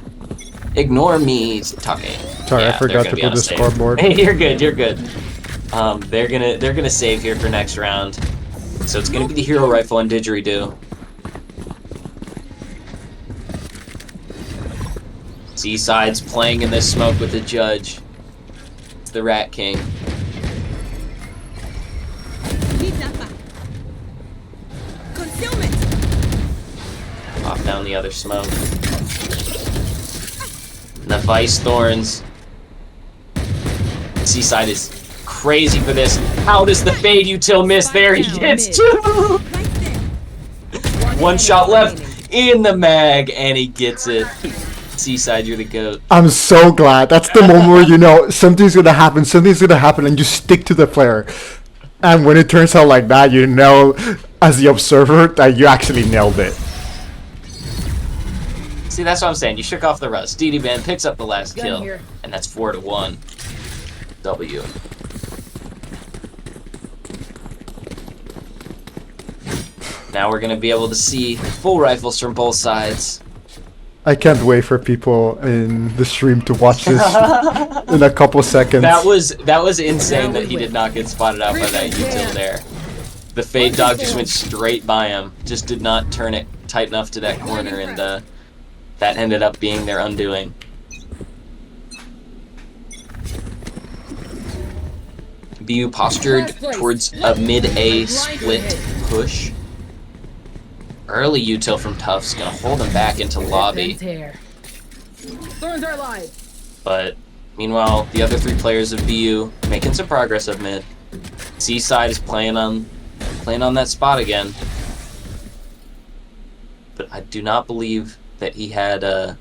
Ignore me talking. Sorry, Yeah, I forgot to put the save. scoreboard. Hey, you're good. You're good. They're gonna save here for next round. So it's gonna be the hero rifle and didgeridoo. Seaside's playing in this smoke with the judge. It's the Rat King. Concealment. Pop down the other smoke. The Vice Thorns. Seaside is crazy for this. How does the fade util miss? There he gets two! Right there. One shot left in the mag, and he gets it. Seaside, you're the GOAT. I'm so glad. That's the moment where you know something's gonna happen, and you stick to the player. And when it turns out like that, you know, as the observer, that you actually nailed it. See, that's what I'm saying. You shook off the rust. ddbann picks up the last Gun kill, here. and that's 4-1. W. Now we're gonna be able to see full rifles from both sides. I can't wait for people in the stream to watch this in a couple seconds. That was insane that he did not get spotted out by that util there. The fade dog just went straight by him. Just did not turn it tight enough to that corner, and that ended up being their undoing. BU postured towards a mid-A split push. Early util from Tufts gonna hold him back into lobby. Thorns are alive. But meanwhile, the other three players of BU making some progress up mid. Seaside is playing on that spot again. But I do not believe that he had the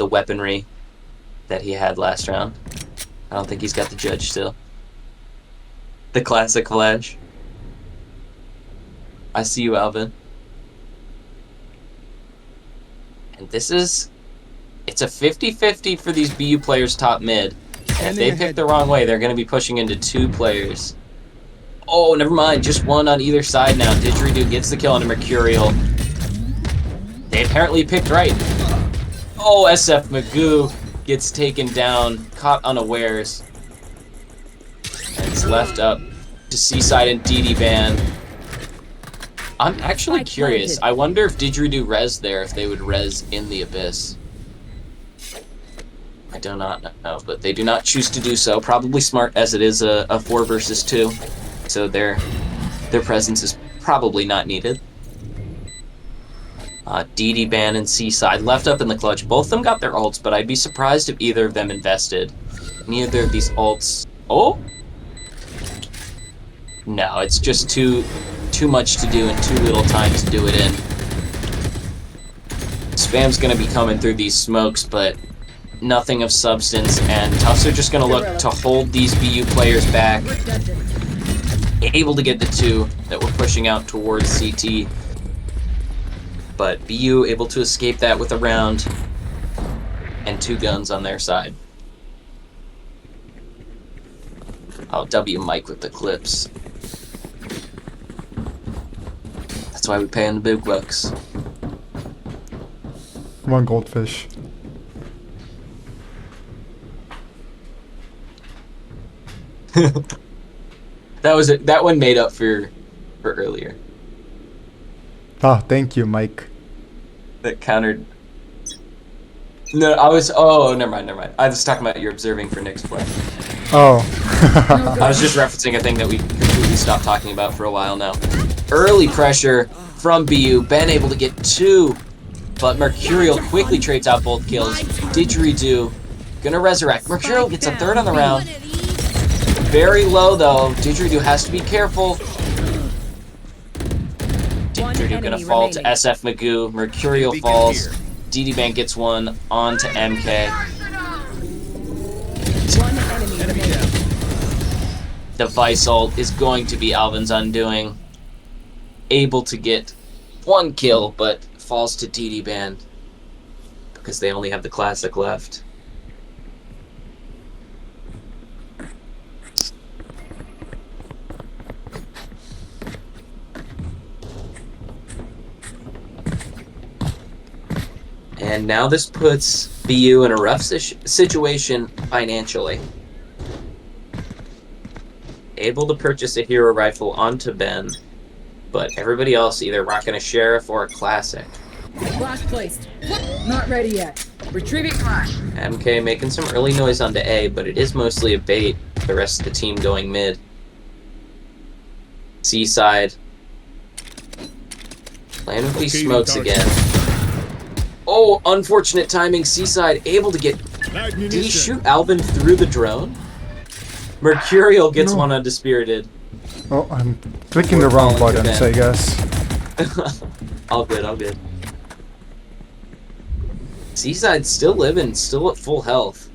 weaponry that he had last round. I don't think he's got the judge still. The classic flash. I see you, Alvin. And it's a 50-50 for these BU players top mid. And if they pick the wrong way, they're going to be pushing into two players. Oh, never mind. Just one on either side now. Didgeridoo gets the kill on a Mercurial. They apparently picked right. Oh, Sfmagoo gets taken down, caught unawares. And it's left up to Seaside and ddbann. I'm actually curious. I wonder if didgeridoo res there, if they would res in the Abyss. I do not know, but they do not choose to do so. Probably smart, as it is a 4 versus 2. So their presence is probably not needed. ddbann and Seaside left up in the clutch. Both of them got their ults, but I'd be surprised if either of them invested. Neither of these ults... Oh? No, it's just too much to do and too little time to do it in. Spam's gonna be coming through these smokes, but nothing of substance, and Tufts are just gonna look to hold these BU players back. Able to get the two that were pushing out towards CT. But BU able to escape that with a round and 2 guns on their side. Oh, W Mike with the clips. That's why we pay him the big bucks. One goldfish. That was it. That one made up for earlier. Ah, thank you, Mike. That countered. No, I was. Oh, never mind. I was talking about you're observing for Nick's play. Oh. I was just referencing a thing that we completely stopped talking about for a while now. Early pressure from BU. Ben able to get 2, but Mercurial quickly trades out both kills. Didgeridoo gonna resurrect. Mercurial gets a 3rd on the round. Very low though. Didgeridoo has to be careful. Didgeridoo gonna fall to Sfmagoo. Mercurial falls. ddbann gets 1 on to MK. The Vice ult is going to be Alvin's undoing. Able to get 1 kill, but falls to ddbann because they only have the classic left. And now this puts BU in a rough situation financially. Able to purchase a hero rifle onto Ben, but everybody else either rocking a sheriff or a classic. Flash placed. Not ready yet. Retrieving flash. MK making some early noise onto A, but it is mostly a bait. The rest of the team going mid. Seaside. Playing with these smokes again. Oh, unfortunate timing. Seaside able to get... Did he shoot Alvin through the drone? Mercurial gets one on Dispirited. Oh, I'm clicking the wrong buttons, I guess. All good, all good. Seaside's still living, still at full health.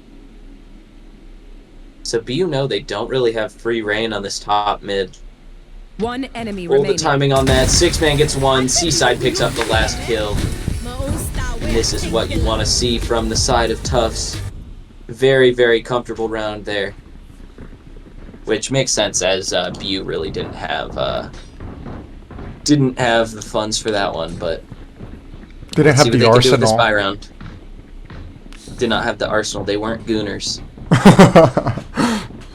So BU know they don't really have free reign on this top mid. 1 enemy Roll remaining. the timing on that. Sixman gets 1. Seaside picks up the last kill. And this is what you want to see from the side of Tufts. Very, very comfortable round there. Which makes sense as BU really didn't have the funds for that one, but Didn't have the This arsenal. buy round. Did not have the arsenal. They weren't gooners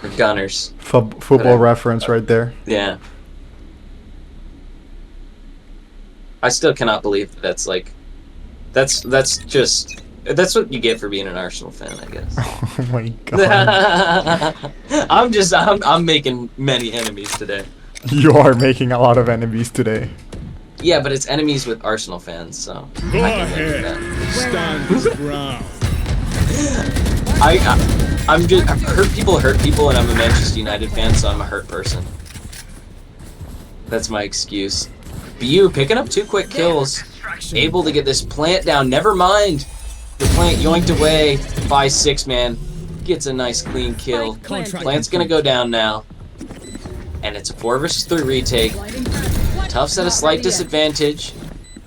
or gunners. Football Whatever. reference right there. Yeah. I still cannot believe that's like, that's what you get for being an Arsenal fan, I guess. Oh my god. I'm making many enemies today. You are making a lot of enemies today. Yeah, but it's enemies with Arsenal fans, so Go I can live with ahead. that. Stand your ground. I'm hurt people, and I'm a Manchester United fan, so I'm a hurt person. That's my excuse. BU picking up 2 quick kills, able to get this plant down. Never mind, the plant yoinked away by Sixman. Gets a nice clean kill. Plant's gonna go down now, and it's a 4 versus 3 retake. Tufts at a slight disadvantage.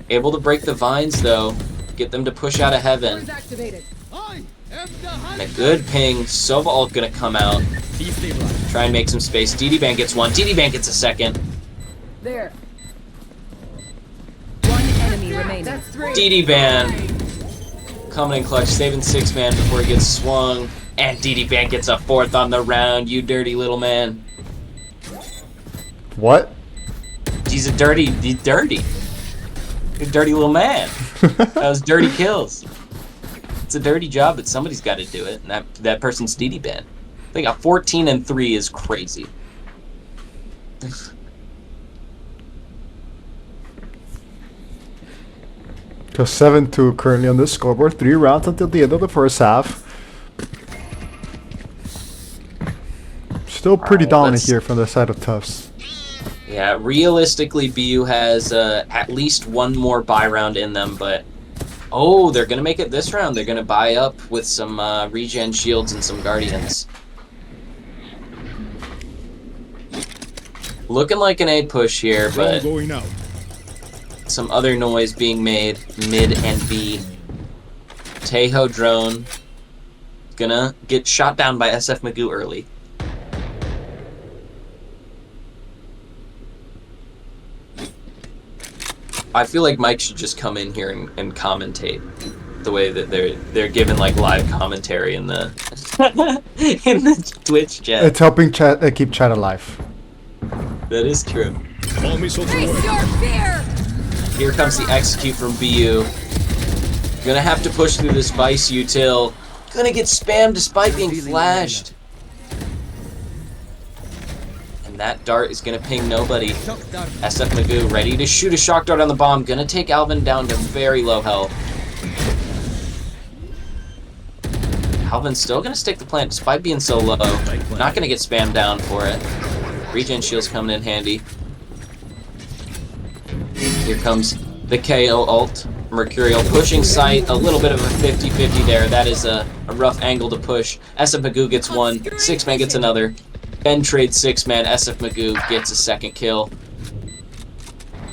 Able to break the vines though, get them to push out of heaven. Activated. And a good ping. Sova ult gonna come out. Try and make some space. ddbann gets 1. ddbann gets a 2nd. There. 1 enemy remaining. That's 3. ddbann coming in clutch, saving Sixman before he gets swung. And ddbann gets a 4th on the round, you dirty little man. What? He's dirty little man. That was dirty kills. It's a dirty job, but somebody's got to do it, and that person's ddbann. They got 14 and 3 is crazy. So 7-2 currently on the scoreboard. 3 rounds until the end of the first half. Still pretty Alright, dominant let's- here from the side of Tufts. Yeah, realistically, BU has at least 1 more buy round in them, but oh, they're gonna make it this round. They're gonna buy up with some regen shields and some guardians. Looking like an A push here, Drone but going out. some other noise being made mid and B. Tejo drone gonna get shot down by Sfmagoo early. I feel like Mike should just come in here and commentate the way that they're given like live commentary in the in the Twitch chat. It's helping chat keep chat alive. That is true. All missiles Face away. your fear! Here comes the execute from BU. Gonna have to push through this Vice util. Gonna get spammed despite being flashed. And that dart is gonna ping nobody. Sfmagoo ready to shoot a shock dart on the bomb. Gonna take Alvin down to very low health. Alvin's still gonna stick the plant despite being so low. Not gonna get spammed down for it. Regen shield's coming in handy. Here comes the KO ult. Mercurial pushing sight. A little bit of a 50-50 there. That is a rough angle to push. Sfmagoo gets 1. Sixman gets another. Ben trades Sixman. Sfmagoo gets a second kill.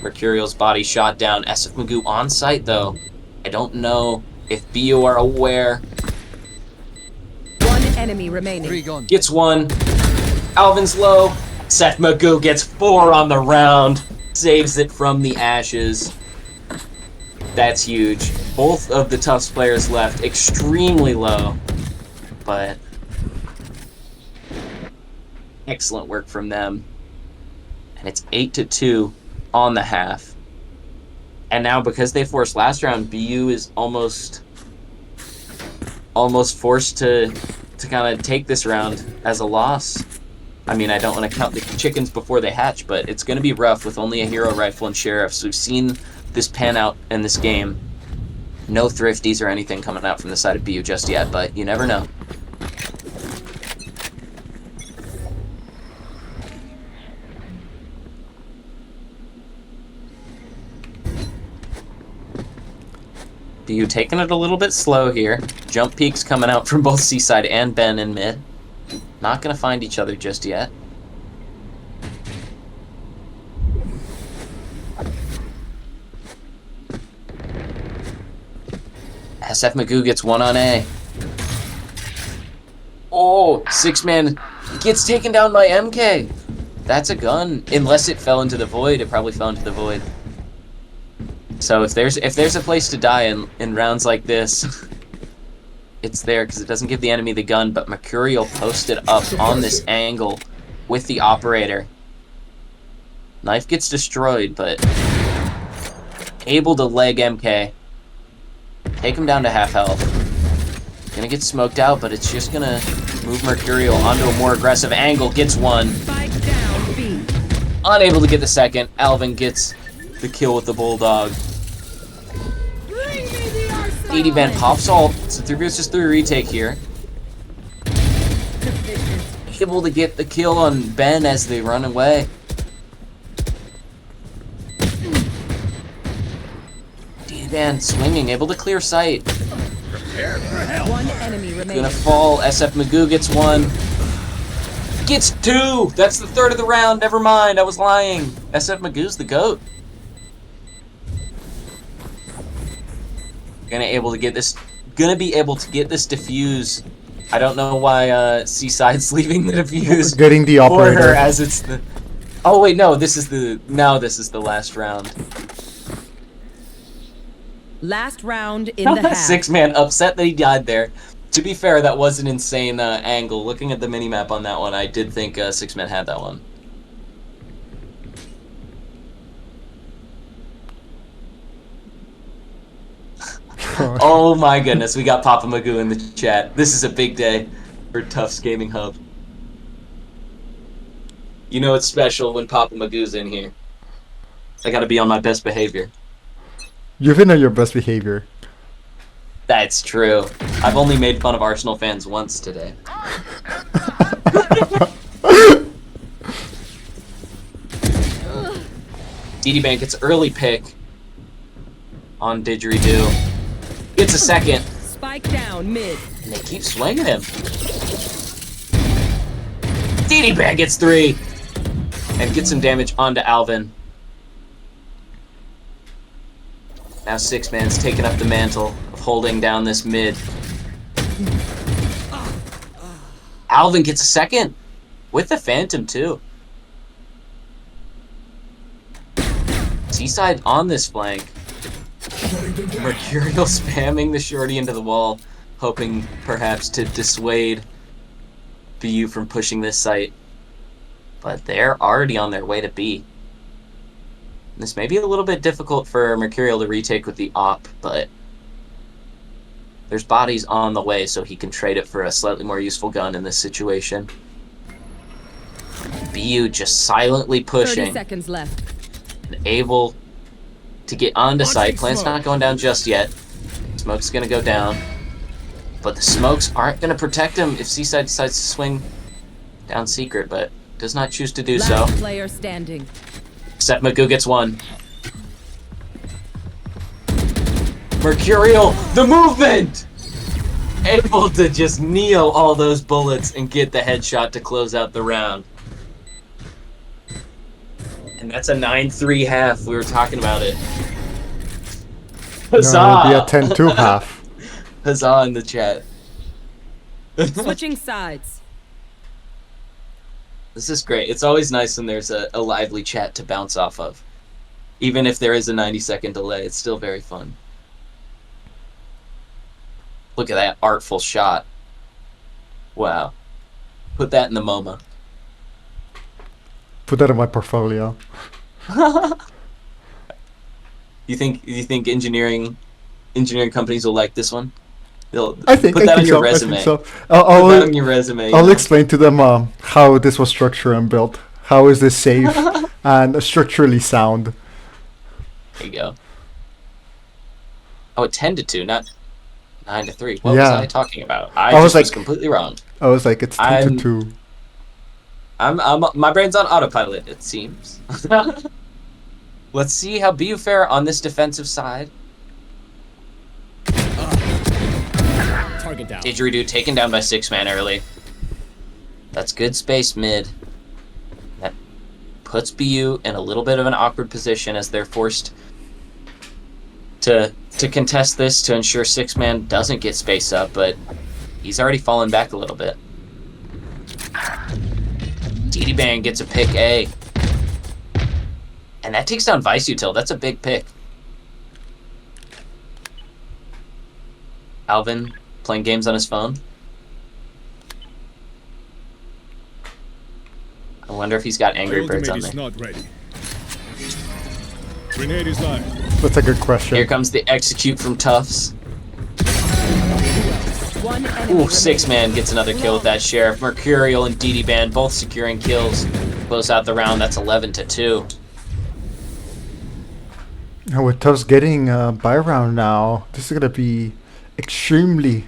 Mercurial's body shot down. Sfmagoo on site though. I don't know if BU are aware. One enemy remaining. 3 gone. Gets one. Alvin's low. Sfmagoo gets 4 on the round. Saves it from the ashes. That's huge. Both of the Tufts players left extremely low. But excellent work from them. And it's 8-2 on the half. And now because they forced last round, BU is almost forced to kind of take this round as a loss. I mean, I don't want to count the chickens before they hatch, but it's going to be rough with only a hero rifle and sheriffs. We've seen this pan out in this game. No thrifties or anything coming out from the side of BU just yet, but you never know. BU taking it a little bit slow here. Jump peaks coming out from both Seaside and Ben in mid. Not gonna find each other just yet. Sfmagoo gets 1 on A. Oh, Sixman gets taken down by MK. That's a gun. Unless it fell into the void, it probably fell into the void. So if there's a place to die in rounds like this, it's there because it doesn't give the enemy the gun, but Mercurial posted up on this angle with the operator. Knife gets destroyed, but able to leg MK. Take him down to half health. Gonna get smoked out, but it's just gonna move Mercurial onto a more aggressive angle. Gets 1. Spike down B. Unable to get the second. Alvin gets the kill with the Bulldog. ddbann pops ult. It's a 3 vs 3 retake here. Able to get the kill on Ben as they run away. ddbann swinging, able to clear sight. One enemy remaining. Gonna fall. Sfmagoo gets 1. Gets 2! That's the 3rd of the round. Never mind, I was lying. Sfmagoo's the GOAT. Gonna be able to get this defuse. I don't know why Seaside's leaving the defuse. Getting the For operator. her as it's the. Oh wait, no. This is the last round. Last round in the half. Sixman upset that he died there. To be fair, that was an insane angle. Looking at the minimap on that one, I did think Sixman had that one. Oh my goodness, we got Papa Magoo in the chat. This is a big day for Tufts Gaming Hub. You know it's special when Papa Magoo's in here. I gotta be on my best behavior. You've been on your best behavior. That's true. I've only made fun of Arsenal fans once today. ddbann gets early pick on Didgeridoo. Gets a second. Spike down mid. And they keep swinging him. ddbann gets 3. And gets some damage onto Alvin. Now Sixman's taking up the mantle of holding down this mid. Alvin gets a second. With the Phantom too. Seaside on this flank. Mercurial spamming the shorty into the wall, hoping perhaps to dissuade BU from pushing this site. But they're already on their way to B. This may be a little bit difficult for Mercurial to retake with the op, but there's bodies on the way, so he can trade it for a slightly more useful gun in this situation. BU just silently 30 pushing. seconds left. And able to get onto site. Plant's not going down just yet. Smoke's gonna go down. But the smokes aren't gonna protect him if Seaside decides to swing down secret, but does not choose to do so. Last player standing. Sfmagoo gets 1. Mercurial, the movement! able to just kneel all those bullets and get the headshot to close out the round. And that's a 9-3 half. We were talking about it. Huzzah! No, it'll be a 10-2 half. Huzzah in the chat. Switching sides. This is great. It's always nice when there's a lively chat to bounce off of. Even if there is a 90-second delay, it's still very fun. Look at that artful shot. Wow. Put that in the MoMA. Put that in my portfolio. You think engineering companies will like this one? They'll I think put that on your so. resume. I think so. Put that on your resume. I'll explain to them how this was structured and built. How is this safe and structurally sound? There you go. Oh, 10-2, not 9-3. What Yeah. was I talking about? I I was just was like- completely wrong. I was like, it's 10-2. My brain's on autopilot, it seems. Let's see how BU fare on this defensive side. Target down. Didgeridoo taken down by Sixman early. That's good space mid. That puts BU in a little bit of an awkward position as they're forced to contest this to ensure Sixman doesn't get space up, but he's already fallen back a little bit. ddbann gets a pick A. And that takes down Vice Util. That's a big pick. Alvin playing games on his phone. I wonder if he's got Angry Birds on Ultimate is there. not ready. Grenade is live. That's a good question. Here comes the execute from Tufts. One enemy Ooh, remaining. Sixman gets another kill with that Sheriff. Mercurial and ddbann both securing kills. Close out the round. That's 11-2. And with Tufts getting by round now, this is going to be extremely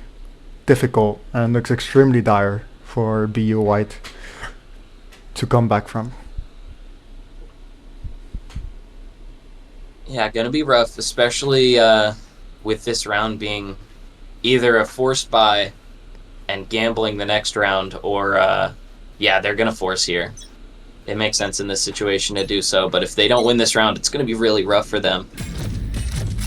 difficult and looks extremely dire for BU White to come back from. Yeah, gonna be rough, especially with this round being either a forced buy and gambling the next round, or yeah, they're gonna force here. It makes sense in this situation to do so, but if they don't win this round, it's gonna be really rough for them.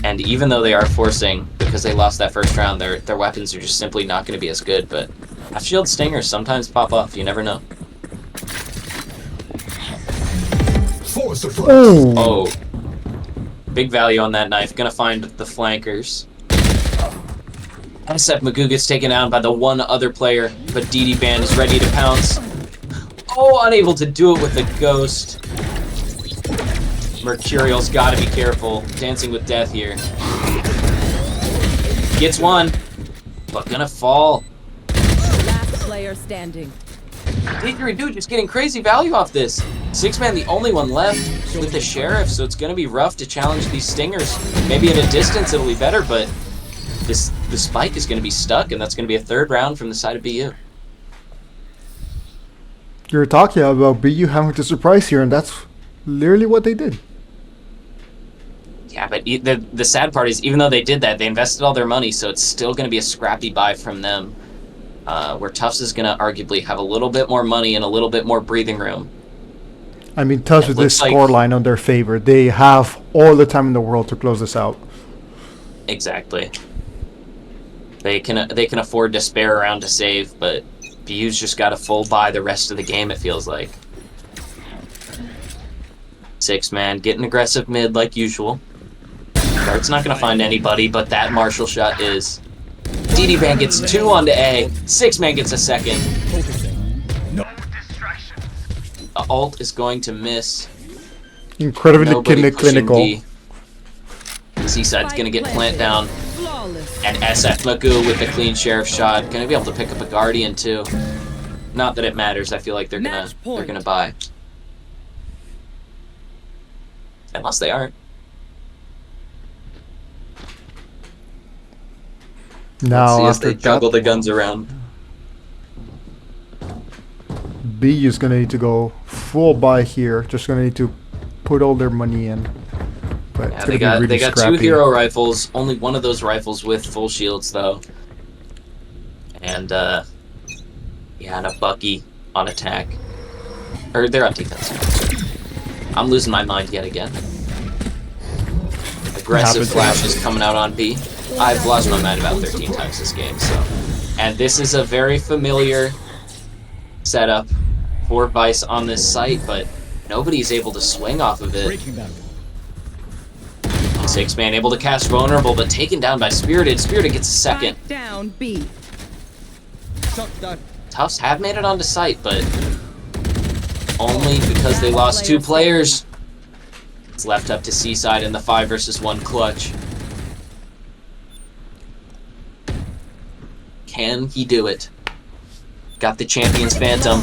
And even though they are forcing, because they lost that first round, their weapons are just simply not gonna be as good, but half-shield stingers sometimes pop off, you never know. Oh! Oh. Big value on that knife. Gonna find the flankers. Sfmagoo gets taken down by the one other player, but ddbann is ready to pounce. Oh, unable to do it with the ghost. Mercurial's gotta be careful. Dancing with death here. Gets one, but gonna fall. Last player standing. Didgeridoo just getting crazy value off this. Sixman the only one left with the Sheriff, so it's going to be rough to challenge these stingers. Maybe at a distance it'll be better, but the spike is going to be stuck, and that's going to be a third round from the side of BU. You're talking about BU having to surprise here, and that's literally what they did. Yeah, but the sad part is, even though they did that, they invested all their money, so it's still going to be a scrappy buy from them. Where Tufts is going to arguably have a little bit more money and a little bit more breathing room. I mean, Tufts with this looks like- scoreline on their favor, they have all the time in the world to close this out. Exactly. They can afford to spare a round to save, but BU's just got a full buy the rest of the game, it feels like. Sixman getting aggressive mid like usual. Dart's not going to find anybody, but that Marshall shot is. ddbann gets 2 onto A. Sixman gets a second. The ult is going to miss. Incredibly Nobody pushing clinical. D. Seaside's going to get plant down. Flawless. And Sfmagoo with the clean Sheriff shot. Going to be able to pick up a Guardian too. Not that it matters. I feel like they're Match point. gonna buy. Unless they aren't. Now, See as after they juggle the guns around. BU's gonna need to go full buy here. Just gonna need to put all their money in. But it's Yeah, gonna be really they got scrappy. 2 hero rifles. Only one of those rifles with full shields though. And, yeah, and a Bucky on attack. Or they're on defense. I'm losing my mind yet again. Aggressive flashes coming out on B. I've lost my mind about 13 times this game, so. And this is a very familiar setup for Vice on this site, but nobody's able to swing off of it. Breaking them. Sixman able to cast vulnerable, but taken down by Spirited. Spirited gets a second. Spike down B. Shot that. Tufts have made it onto site, but only because they lost 2 players. It's left up to Seaside in the 5 versus 1 clutch. Can he do it? Got the Champions Phantom.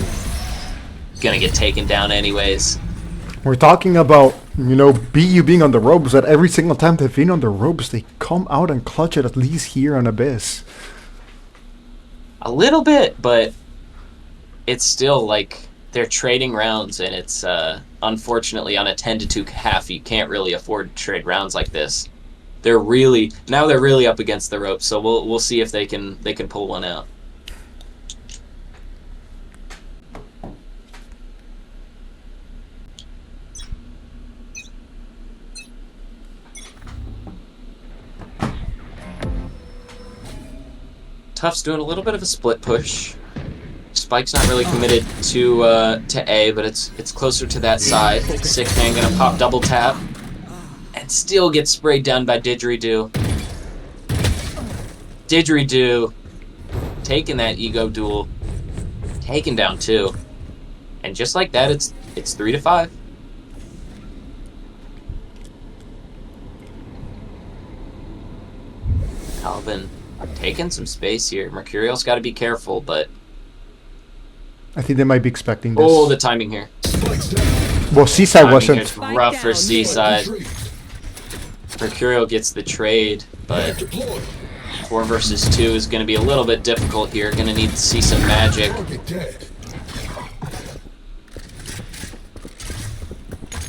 Gonna get taken down anyways. We're talking about, you know, BU being on the ropes, that every single time they've been on the ropes, they come out and clutch it, at least here on Abyss. A little bit, but it's still like they're trading rounds, and it's unfortunately on a 10-2 half. You can't really afford to trade rounds like this. They're really up against the ropes, so we'll see if they can pull one out. Tufts doing a little bit of a split push. Spike's not really committed to A, but it's closer to that side. Sixman gonna pop double tap and still gets sprayed down by Didgeridoo. Didgeridoo taking that ego duel, taken down 2, and just like that, it's 3-5. Calvin taking some space here. Mercurial's got to be careful, but I think they might be expecting this. oh, the timing here. Well, Seaside Timing wasn't. here's rough for Seaside. Mercurial gets the trade, but 4 versus 2 is going to be a little bit difficult here. Going to need to see some magic.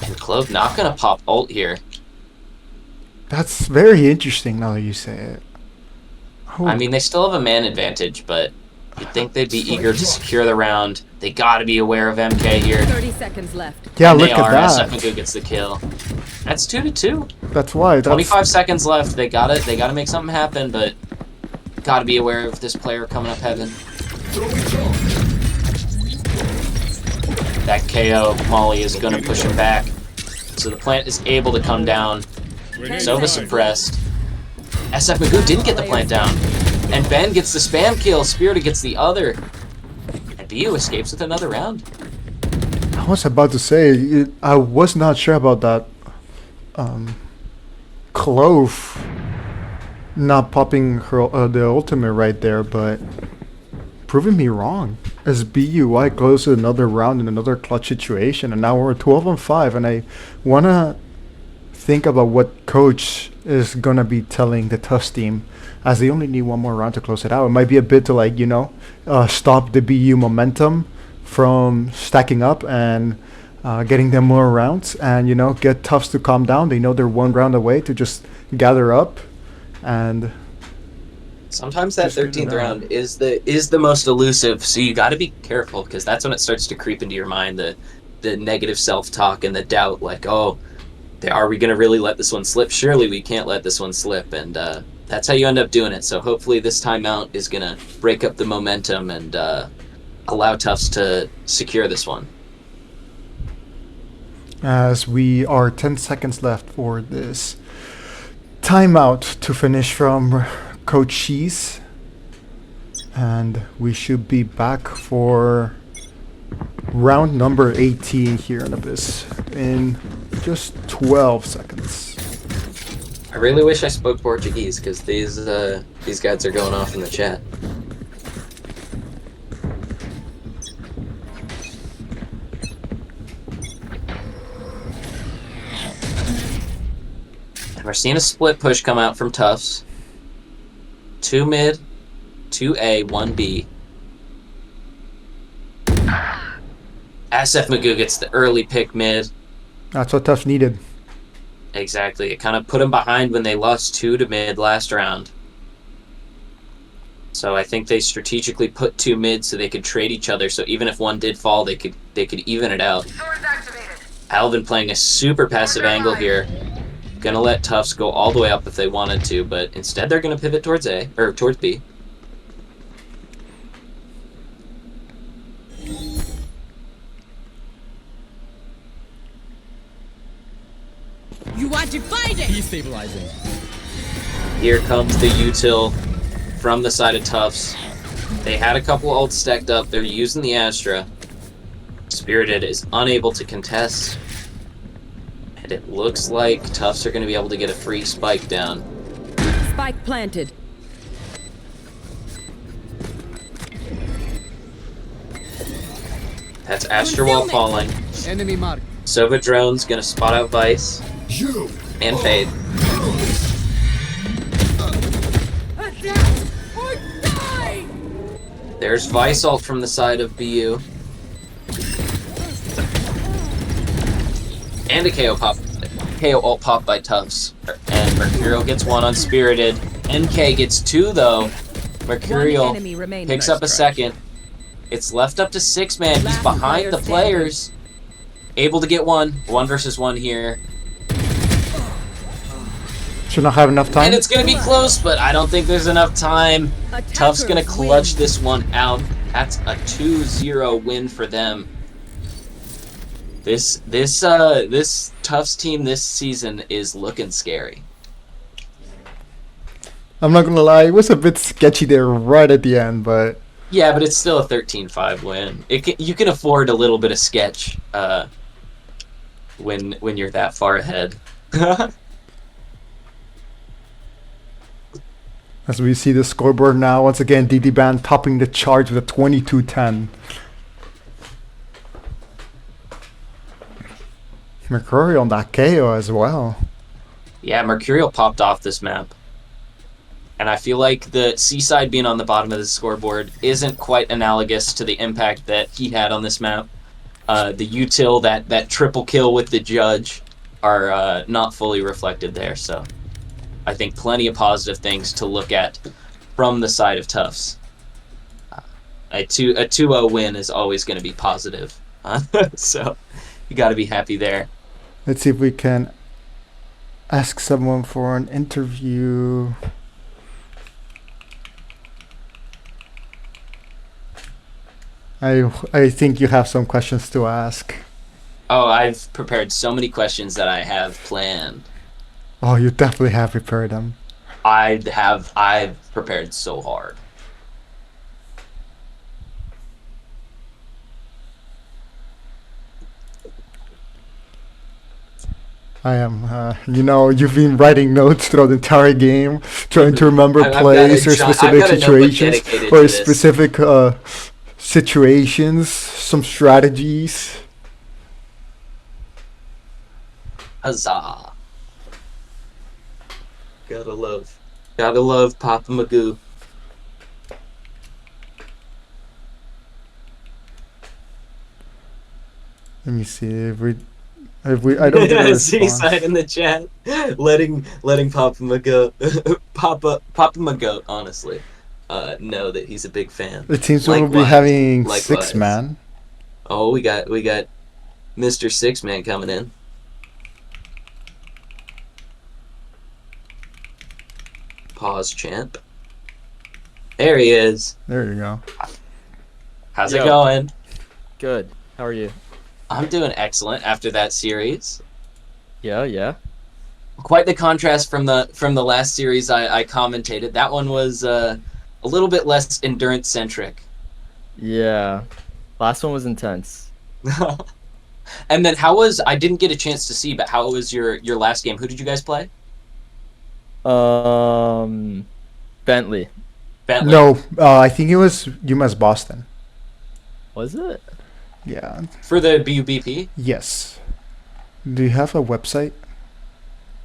And Clove not going to pop ult here. That's very interesting now that you say it. Oh, I mean, they still have a man advantage, but you'd think they'd be eager to secure the round. They got to be aware of MK here. 30 seconds left. yeah, And look they at are. that. Sfmagoo gets the kill. That's 2-2. That's why. That's, 25 seconds left. They got it. They got to make something happen, but got to be aware of this player coming up heaven. That KO Molly is going to push him back. So the plant is able to come down. Sova suppressed. Sfmagoo didn't get the plant down. And Ben gets the spam kill. Spirited gets the other. And BU escapes with another round. I was about to say, I was not sure about that. Clove not popping her the ultimate right there, but proving me wrong. As BUI goes to another round in another clutch situation, and now we're 12-5, and I wanna think about what coach is gonna be telling the Tufts team, as they only need one more round to close it out. It might be a bit to, like, you know, stop the BU momentum from stacking up and getting them more rounds, and, you know, get Tufts to calm down. They know they're 1 round away to just gather up, and Sometimes that Just figure 13th it out. round is the most elusive, so you got to be careful, because that's when it starts to creep into your mind, the negative self-talk and the doubt, like, oh, are we going to really let this one slip? Surely we can't let this one slip, and that's how you end up doing it. So hopefully this timeout is going to break up the momentum and allow Tufts to secure this one. as we are 10 seconds left for this timeout to finish from Coach Cheese, and we should be back for round number 18 here in Abyss in just 12 seconds. I really wish I spoke Portuguese, because these guys are going off in the chat. And we're seeing a split push come out from Tufts. 2 mid, 2 A, 1 B. Sfmagoo gets the early pick mid. That's what Tufts needed. Exactly. It kind of put them behind when they lost 2 to mid last round. So I think they strategically put 2 mid so they could trade each other. So even if one did fall, they could even it out. Alvin playing a super passive angle here. Gonna let Tufts go all the way up if they wanted to, but instead they're gonna pivot towards A or towards B. You are divided. Destabilizing. Here comes the util from the side of Tufts. They had a couple ults stacked up. They're using the Astra. Spirited is unable to contest. And it looks like Tufts are going to be able to get a free spike down. Spike planted. That's Astra wall falling. Enemy mark. Sova drone's going to spot out Vice and Fade. There's Vice ult from the side of BU. And a KO ult pop by Tufts. And Mercurial gets 1 on Spirited. NK gets 2 though. Mercurial One enemy remaining. picks up a second. It's left up to Sixman. He's Last behind player the players. Able to get 1. 1 versus 1 here. Should not have enough time. And it's going to be close, but I don't think there's enough time. Tufts going to clutch this one out. That's a 2-0 win for them. This Tufts team this season is looking scary. I'm not gonna lie, it was a bit sketchy there right at the end, but Yeah, but it's still a 13-5 win. You can afford a little bit of sketch when you're that far ahead. as we see the scoreboard now, once again, ddbann topping the charts with a 22-10. Mercurial on that KO as well. Yeah, Mercurial popped off this map. And I feel like the Seaside being on the bottom of the scoreboard isn't quite analogous to the impact that he had on this map. The util, that triple kill with the judge, are not fully reflected there. So I think plenty of positive things to look at from the side of Tufts. A 2-0 win is always going to be positive. So you got to be happy there. Let's see if we can ask someone for an interview. I think you have some questions to ask. Oh, I've prepared so many questions that I have planned. Oh, you definitely have prepared them. I've prepared so hard. I am, you've been writing notes throughout the entire game, trying to remember I've plays got or a specific notebook situations, dedicated or to this. specific situations, some strategies. Huzzah! Gotta love Papa Magoo. Let me see if we. I don't get a response. Seaside in the chat, letting Papa Magoo, Papa Magoo, honestly, know that he's a big fan. It seems we'll be having Sixman. Oh, we got Mr. Sixman coming in. Pause champ. There he is. There you go. How's it going? Good. How are you? I'm doing excellent after that series. Yeah. Quite the contrast from the last series I commentated. That one was a little bit less endurance centric. Yeah. Last one was intense. And then I didn't get a chance to see, but how was your last game? Who did you guys play? Bentley. No, I think it was UMass Boston. Was it? Yeah. For the BUBP? Yes. Do you have a website?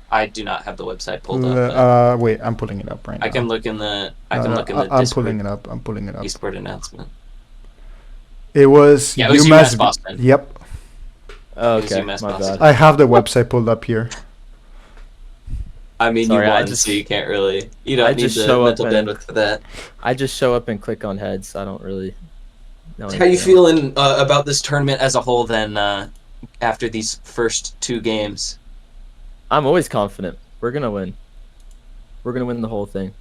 I do not have the website pulled up. Wait, I'm pulling it up right now. I can look in the. I'm Discord pulling it up. Esport announcement. It was Yeah, it was UMass Boston. Yep. Oh, It was okay. UMass My Boston. bad. I have the website pulled up here. I mean, Sorry, you I won, just- so you can't really. You don't I need just the show up mental and- bandwidth for that. I just show up and click on heads. I don't really know How you anything else. feeling about this tournament as a whole then, after these first 2 games? I'm always confident. We're gonna win. We're gonna win the whole thing.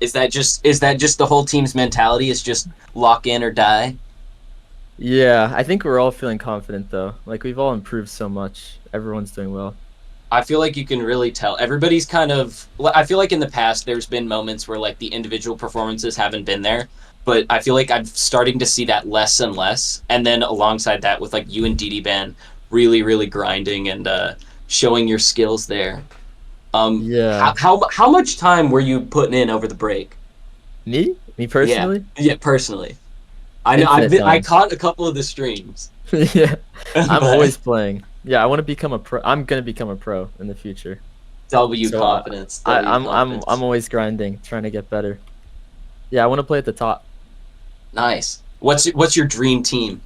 Is that just the whole team's mentality? Is just lock in or die? Yeah, I think we're all feeling confident though. Like we've all improved so much. Everyone's doing well. I feel like you can really tell. Everybody's kind of. I feel like in the past there's been moments where like the individual performances haven't been there, but I feel like I'm starting to see that less and less. And then alongside that, with like you and ddbann really, really grinding and showing your skills there. Yeah. How much time were you putting in over the break? Me personally? Yeah, personally. I know. Infinite I times. caught a couple of the streams. Yeah. I'm always playing. Yeah, I want to become a pro. I'm gonna become a pro in the future. W So, confidence. I'm confidence. always grinding, trying to get better. Yeah, I want to play at the top. Nice. What's your dream team?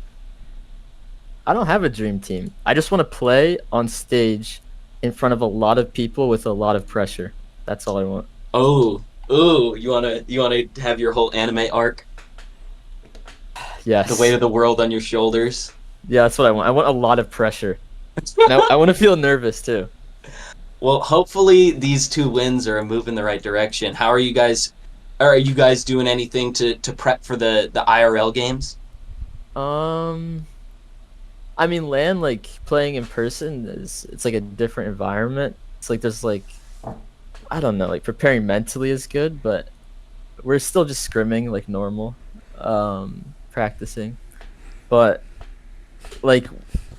I don't have a dream team. I just want to play on stage in front of a lot of people with a lot of pressure. That's all I want. Oh, you wanna have your whole anime arc, Yes. the weight of the world on your shoulders. Yeah, that's what I want. I want a lot of pressure. And I want to feel nervous too. Well, hopefully these 2 wins are a move in the right direction. How are you guys? Are you guys doing anything to prep for the IRL games? I mean, LAN, like playing in person it's like a different environment. It's like there's like, I don't know, like preparing mentally is good, but we're still just scrimming like normal, practicing. But like,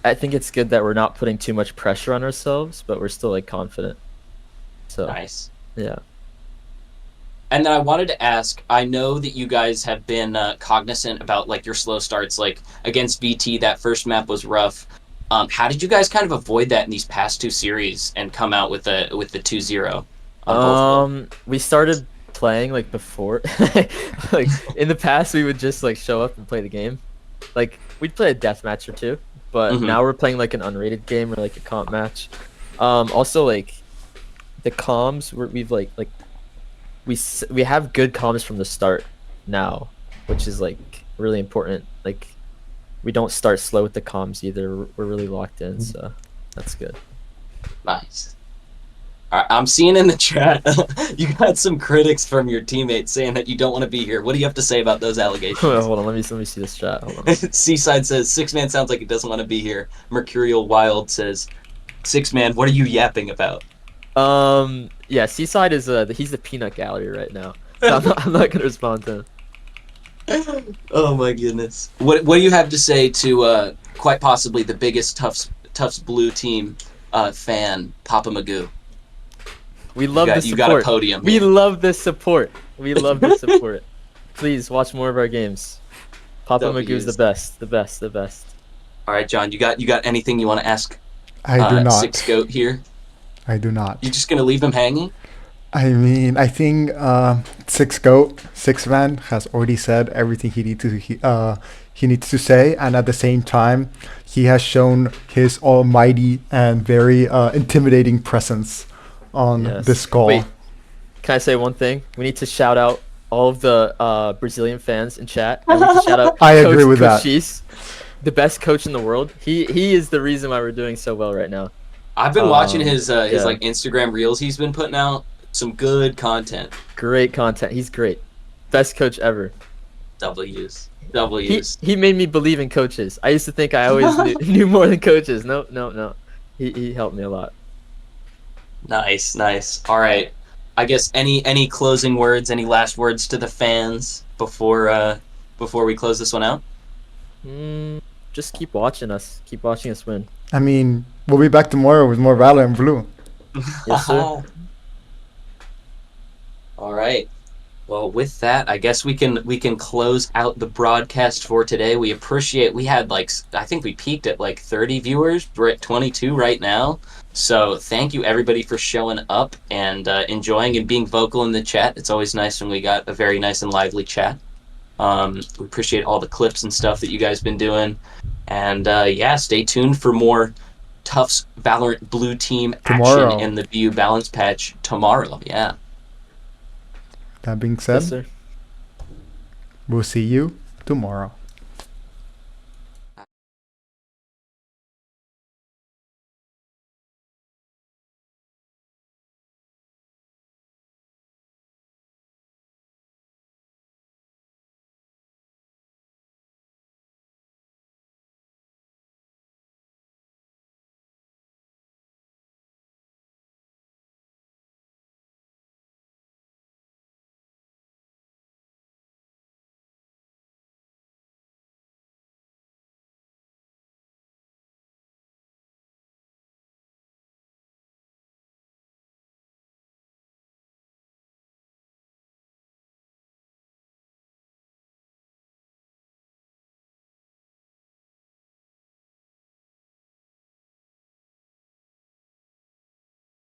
I think it's good that we're not putting too much pressure on ourselves, but we're still like confident. So Nice. yeah. And then I wanted to ask, I know that you guys have been cognizant about like your slow starts, like against VT, that first map was rough. How did you guys kind of avoid that in these past 2 series and come out with the 2-0 on both of them? We started playing like before, like in the past we would just like show up and play the game. Like we'd play a death match or 2, but Mhm. now we're playing like an unrated game or like a comp match. Also like the comms we've like we have good comms from the start now, which is like really important. Like we don't start slow with the comms either. We're really locked in, so that's good. Nice. All right, I'm seeing in the chat you got some critics from your teammates saying that you don't want to be here. What do you have to say about those allegations? Hold on, let me see this chat. Hold on. Seaside says Sixman sounds like he doesn't want to be here. Mercurial Wild says, Sixman, what are you yapping about? Yeah, Seaside is he's the peanut gallery right now. So I'm not gonna respond to him. Oh my goodness. What do you have to say to quite possibly the biggest Tufts Blue team fan, Papa Magoo? We love the support. You got a podium. We here. love the support. We love the support. Please watch more of our games. Papa Magoo's the best. The best. The best. All right, John. You got anything you want to ask? I do not. Six Goat here. I do not. You just gonna leave him hanging? I mean, I think Sixman has already said everything he needs to say, and at the same time, he has shown his almighty and very intimidating presence on this call. Wait, can I say one thing? We need to shout out all of the Brazilian fans in chat. And we need to shout out I agree with that. Cheese, the best coach in the world. He is the reason why we're doing so well right now. I've been watching his yeah. like Instagram reels he's been putting out. Some good content. Great content. He's great. Best coach ever. W's. He made me believe in coaches. I used to think I always knew more than coaches. No. He helped me a lot. Nice. All right. I guess any closing words, any last words to the fans before we close this one out? Just keep watching us. Keep watching us win. I mean, we'll be back tomorrow with more Valorant Blue. Yes, sir. All right. Well, with that, I guess we can close out the broadcast for today. We appreciate. We had I think we peaked at 30 viewers. We're at 22 right now. So thank you everybody for showing up and enjoying and being vocal in the chat. It's always nice when we got a very nice and lively chat. We appreciate all the clips and stuff that you guys been doing. And yeah, stay tuned for more Tufts Valorant Blue Team Tomorrow. action in the BU Balance patch tomorrow. Yeah. That being Yes, said, sir. we'll see you tomorrow.